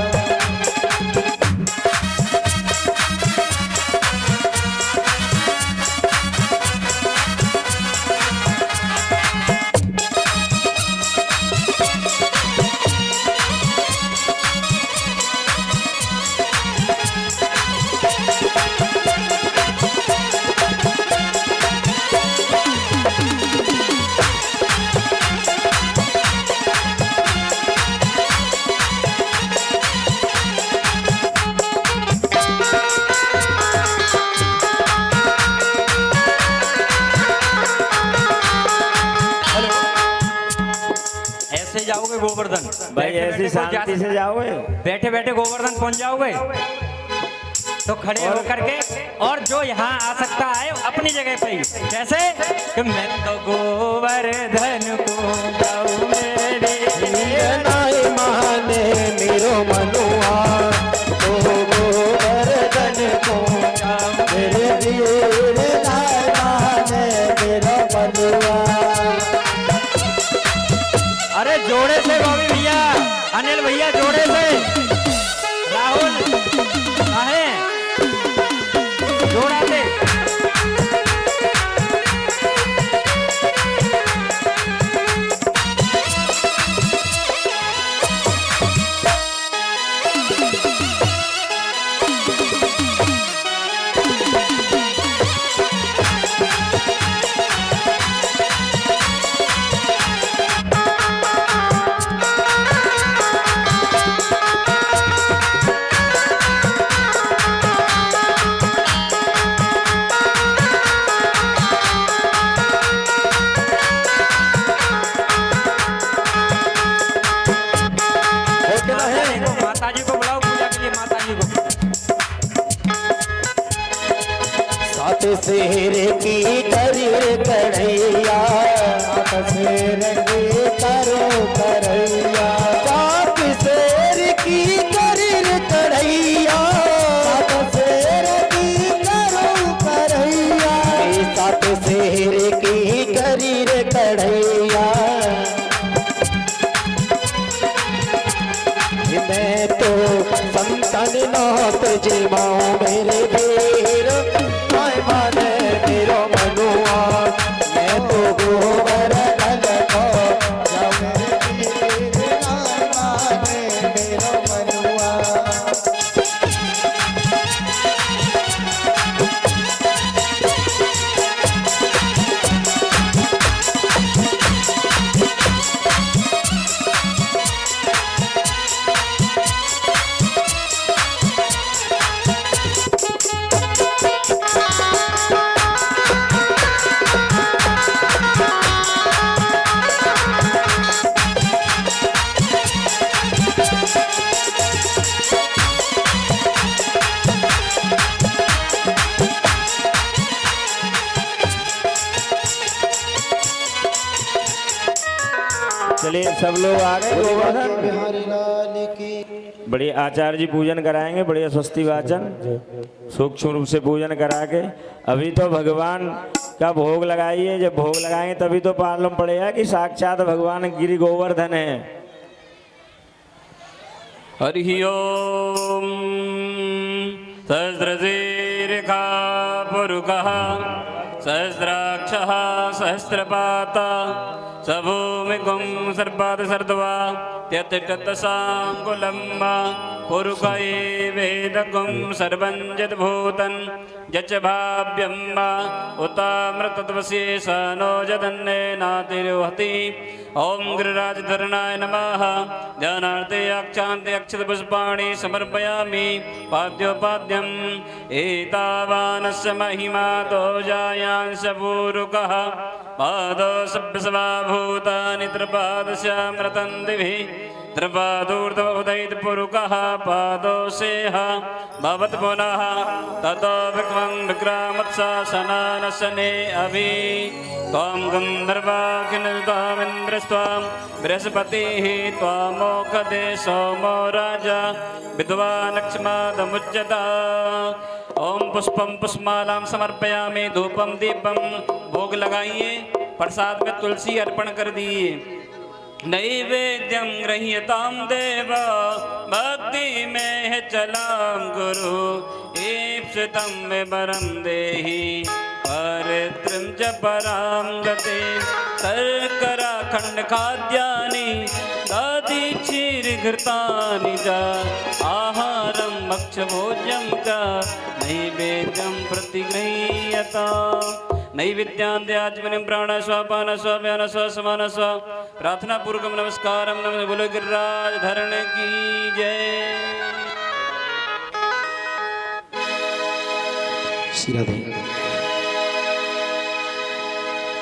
जाओगे गोवर्धन भाई? ऐसी शांति से जाओगे? बैठे बैठे गोवर्धन पहुंच जाओगे? तो खड़े होकर के, और जो यहाँ आ सकता है अपनी जगह पे ही, जैसे कि मैं तो गोवर्धन को जाऊं मेरे नाय माने मेरो मनुआ, तो गोवर्धन को जाऊं मेरे वीर, नाय माने मेरो मनुआ। जोड़े से बॉबी भैया, अनिल भैया जोड़े से, राहुल आहे जोड़ा से। माता जी को बुलाओ पूजा के लिए, माता जी को। सात शेर की करीर कढ़ैया, सात शेर की करो करैया, सात शेर की करीर कढ़ैया, सात शेर की करो करैया, सात शेर की करीर कढ़ैया। मैं तो संतन नाथ जिमाऊं मेरे वीर, माय माने मेरो मनुआ, मैं तो गोबर लगो जाऊं मेरे वीर, माय माने मेरो मनुआ। चलिए सब लोग आ गए गोवर्धन। बिहारी लाल की बड़े आचार्य जी पूजन कराएंगे, बढ़िया स्वस्ति वाचन सूक्ष्म रूप से पूजन करा के। अभी तो भगवान का भोग लगाइए, जब भोग लगाएंगे तभी तो मालूम पड़ेगा कि साक्षात भगवान गिरि गोवर्धन है। हरि ओम सहस्रशीर्षा पुरुषः सहस्राक्षः सहस्रपाता सभूमिकुं सर्पात् सर्दवा त्यतिष्ठत्साङ्कुलं पुरुष एवेदकुं सर्वं यद्भूतं यच्च भाव्यं वा उतामृतत्वशेषानो यदन्नेनातिरोहति। ओम गिरिराजधरणाय नमः। ध्यानार्थे अक्षान्ते अक्षतपुष्पाणि समर्पयामि। पाद्योपाद्यम् एतावानस्य महिमा दोजायांश पूरुकः पादो सभ्यसवा भूतानि त्रिपादस्यामृतं दिभिः त्रिपादूर्ध्वोदयितपुरुकः पादोषेह भवत् पुनः ततो विक्रमं विक्रामत्सासनानशने अभि त्वां गन्धर्वाखिलत्वामिन्द्रस्त्वां बृहस्पतिः त्वामोखदे सोमो राजा विद्वानक्षमादमुच्यता। ओम पुष्पम पुष्पमालां समर्पयामि। धूपम दीपम भोग लगाइए। प्रसाद में तुलसी अर्पण कर दिए। नैवेद्यं गृह्यतां देव भक्ति में है चलां गुरु ईप्सितं मे वरं देहि परित्रं च परां गते शर्करा खंड खाद्यानि दादि क्षीर घृतानि च आहारं भक्ष्यभोज्यं च नैवेद्यं प्रतिगृह्यताम्। नैवेद्याद्याचमनिं प्राण स्वापान स्वाव्यान स्वसमान स्व प्रार्थना पूर्वकम नमस्कारम नमः। बोलो गिरिराज धरण की जय।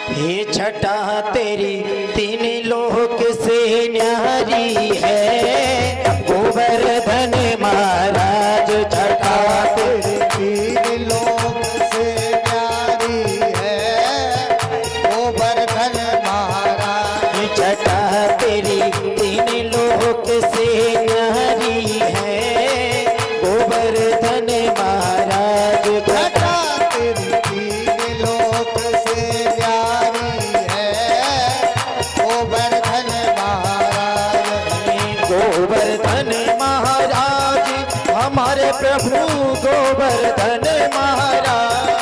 हे छटा तेरी तीन लोक से न्यारी है गोवर्धन महाराज। छटा तेरी तीन लोक से न्यारी है गोवर्धन महाराज। छटा तेरी तीन लोक से न्यारी है गोवर्धन महाराज। छटा तेरी तीन लोक से न्यारी है गोवर्धन महाराज। गोवर्धन महाराज हमारे प्रभु गोवर्धन महाराज।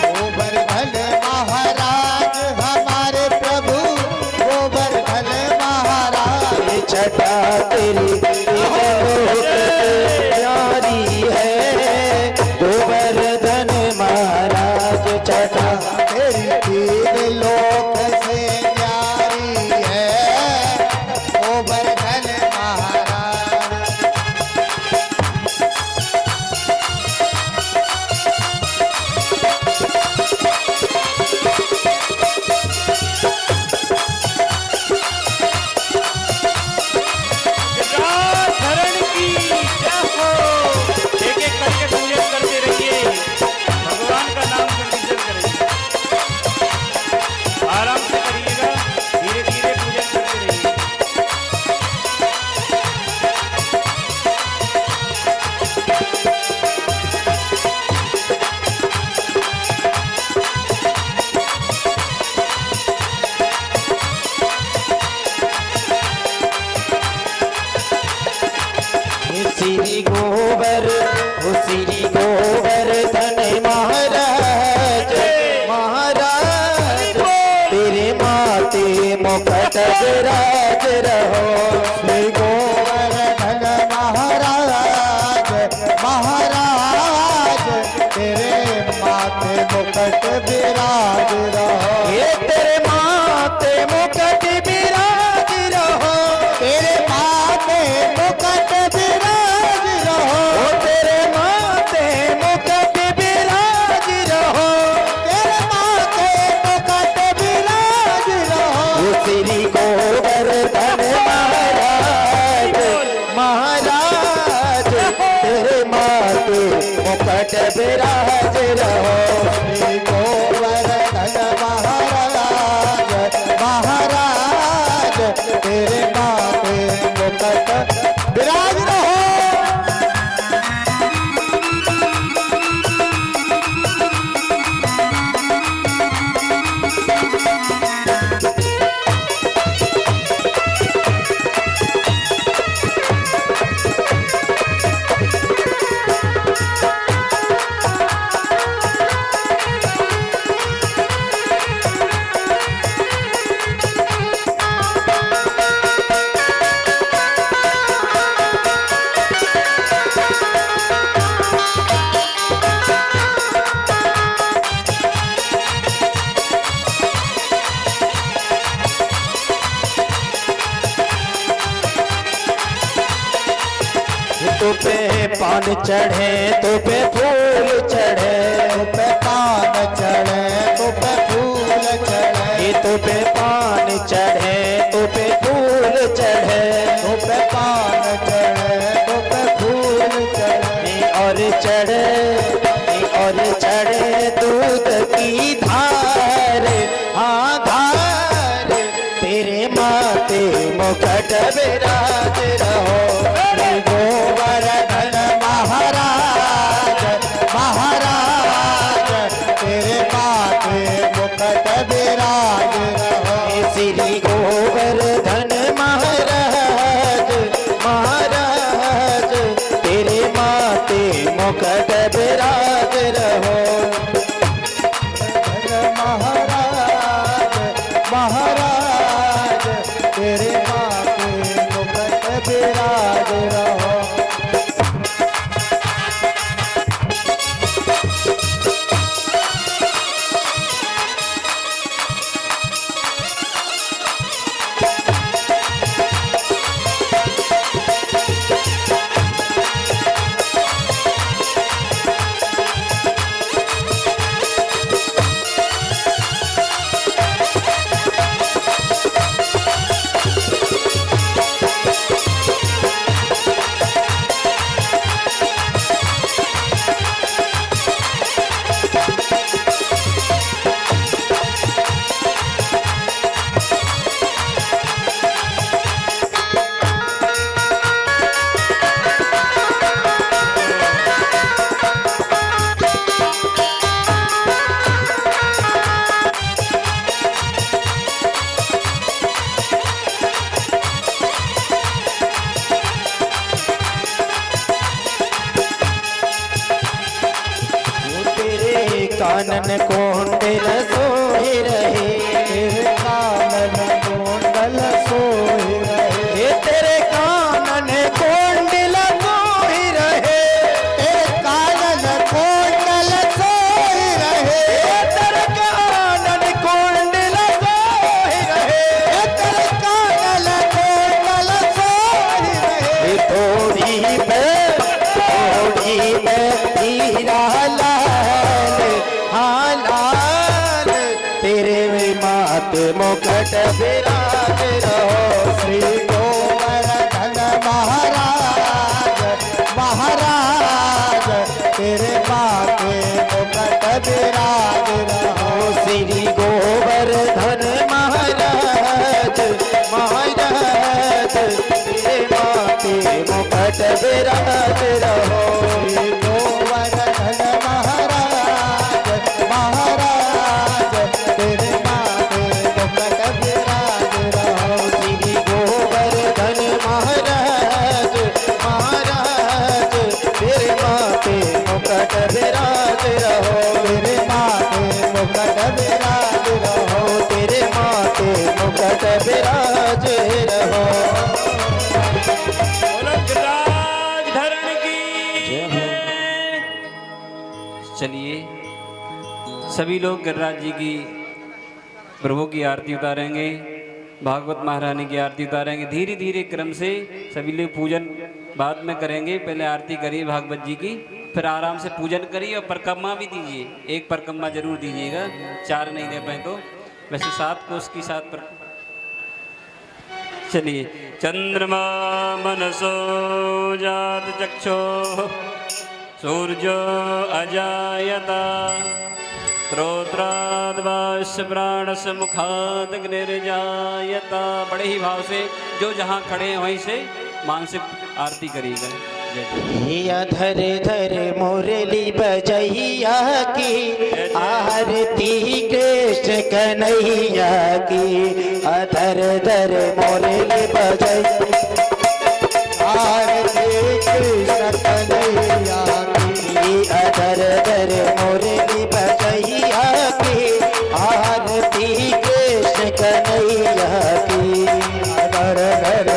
गोवर्धन महाराज हमारे प्रभु गोवर्धन महाराज। ये छटा तेरी प्यारी है गोवर्धन महाराज छटा तेरी तीन लोक से न्यारी है गोवर्धन महाराज। धरण की जय हो। एक-एक करके पूजन करते रहिए, भगवान का नाम संकीर्तन करेंगे। आराम से करिएगा, धीरे-धीरे पूजन करते रहिए। श्री गोवर्धन महाराज महाराज तेरे माते मुकुट विराज रहो। श्री गोवर्धन महाराज महाराज तेरे माथे मुकुट विराज रहो। ये तेरे माते मुकुट विराज रहो। तेरे माथे मुकुट विराज रहो। ओ तेरे माते मुकुट विराज रहो। तेरे माथे मुकुट विराज रहो। ओ श्री गोवर्धन महाराज महाराज तेरे माते मुकुट विराज रहो। श्री गोवर्धन महाराज महाराज तेरे माथे मुकुट विराज रहो। तो पे पान चढ़े तो पे फूल चढ़े। तो पे पान चढ़े तो पे फूल चढ़े। ये तो पे पान चढ़े तो पे फूल चढ़े। तो पे पान चढ़े तो पे फूल चढ़े। और चढ़े दूध की धार हाँ धार तेरे माते मुकुट विराज रहो। श्री गोवर्धन महाराज महाराज तेरे माथे मुकुट विराज रहो। श्री गोवर्धन महाराज महाराज तेरे माते मुकुट विराज रहो। महाराज महाराज तेरे माथे मुकुट विराज कानन कुंडल सोई रहे, तेरे कानन कुंडल सोई रहे, हे तेरे कानन कुंडल सोई रहे, तेरे कानन कुंडल सोई रहे, तेरे कानन कुंडल सोई रहे, तेरे कानन कुंडल सोई रहे। थोड़ी में हीरा लाल, हाँ लाल, तेरे में मात मुकुट विराज रहो, श्री गोवर्धन महाराज, महाराज तेरे माथे मुकुट विराज रहो। श्री गोवर्धन महाराज, महाराज तेरे माथे मुकुट विराज रहो। श्री गोवर्धन महाराज, महाराज तेरे माथे मुकुट विराज रहो। श्री गोवर्धन महाराज, महाराज तेरे माथे मुकुट विराज रहो, तेरे माथे मुकुट विराज रहो। तेरे माथे मुकुट विराज रहो। बोलो गिरिराज धरण की जय। चलिए सभी लोग गिरिराज जी की प्रभु की आरती उतारेंगे, भागवत महारानी की आरती उतारेंगे। धीरे धीरे क्रम से सभी लोग पूजन बाद में करेंगे। पहले आरती करिए भागवत जी की, फिर आराम से पूजन करिए और परिक्रमा भी दीजिए। एक परिक्रमा जरूर दीजिएगा, 4 नहीं दे पाए तो। वैसे 7 कोष की 7 पर। चलिए चंद्रमा मनसो जात चक्षो सूर्यो अजायता स्त्रोत्राद्वास्य प्राणस्य मुखात् अग्निर्जायता। बड़े ही भाव से जो जहाँ खड़े हैं वहीं से मानसिक आरती करिएगा। जय। अधर धर मुरली बजैया की, आरती कृष्ण कन्हैया की। अधर धर मुरली बजैया, आरती कृष्ण कन्हैया की। अधर धर मुरली बजैया की, आरती कृष्ण कन्हैया की। अधर धर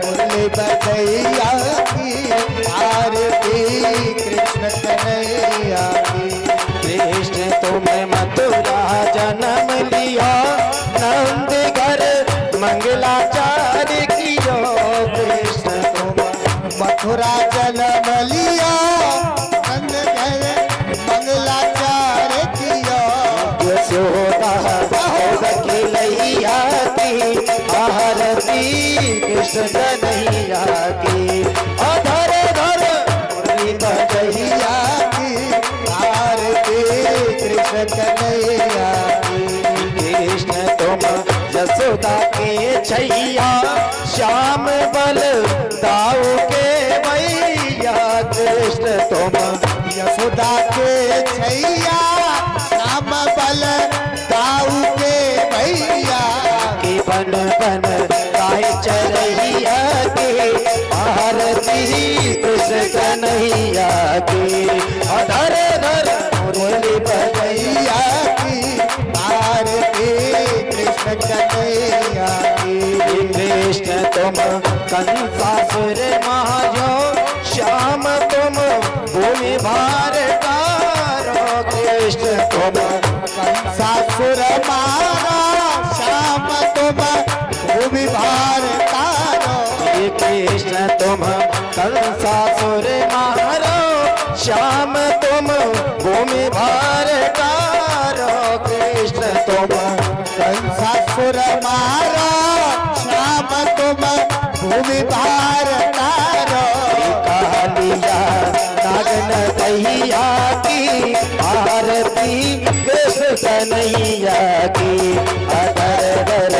मुरली बजैया की, आरती कृष्ण कन्हैया की। कृष्ण तुम्हें मथुरा जन्म लिया, नंद घर मंगलाचार कियो। कृष्ण मथुरा जन्म लिया, नंद घर मंगलाचार किया। यशोदा खिलैया की, आरती कृष्ण कन्हैया की। अधर धर मुरली बजैया की आरती कृष्ण कन्हैया की। कृष्ण तुम यशोदा के छैया, श्याम बल दाऊ के भैया। कृष्ण तुम यशोदा के छैया, श्याम बल दाऊ के भैया। के बन बन गाय चरैया के, आरती कृष्ण कन्हैया की। अधर धर मुरली बजैया की आरती कृष्ण कन्हैया की। कृष्ण तुम कंसासुर मारो, श्याम तुम भूमि भार तारो। कृष्ण तुम कंसासुर मारा, श्याम तुम भूमि भार तारो। कृष्ण तुम कंसासुर मारो, श्याम तुम भूमि भार तारो। कृष्ण तुम कंसासुर मारा, श्याम तुम भूमि भार तारो। कालिया नागन दैया की, आरती कृष्ण कन्हैया की। अधर धर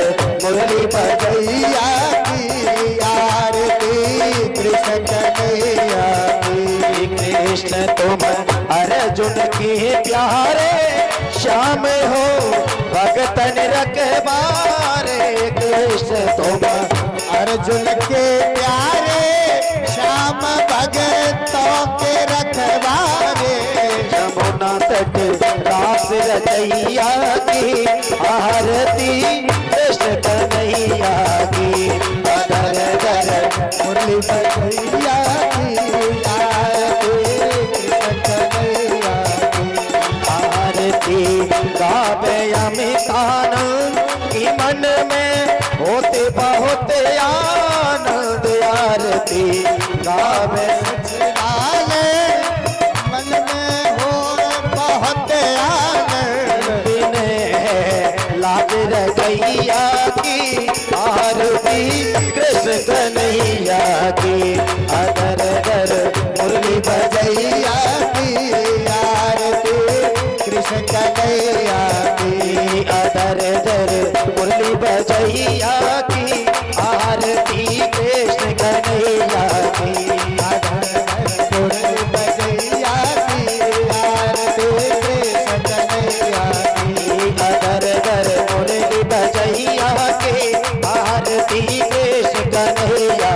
मुरली बजैया की आरती कृष्ण कन्हैया की। कृष्ण तुम अर्जुन के प्यारे, श्याम हो भगतन रखवारे। कृष्ण तुम अर्जुन के प्यारे, श्याम भगतों के रखवारे। यमुना तट रास रचैया की आरती कृष्ण कन्हैया की अदर दर मुरली बजैया की आरती कृष्ण कन्हैया की आरती गावे अमितानंद की मन में होते बहुत आनंद आरती गावे आए मन में हो बहुत आनंद बिने लाज रखैया की आरती कृष्ण कन्हैया की अदर दर मुरली बजैया की आरती कृष्ण कन्हैया की अदर दर मुरली बजैया की आरती कृष्ण कन्हैया की मुरली बजैया की आरती कृष्ण कन्हैया की अदर दर मुरली बजैया की आरती कृष्ण कन्हैया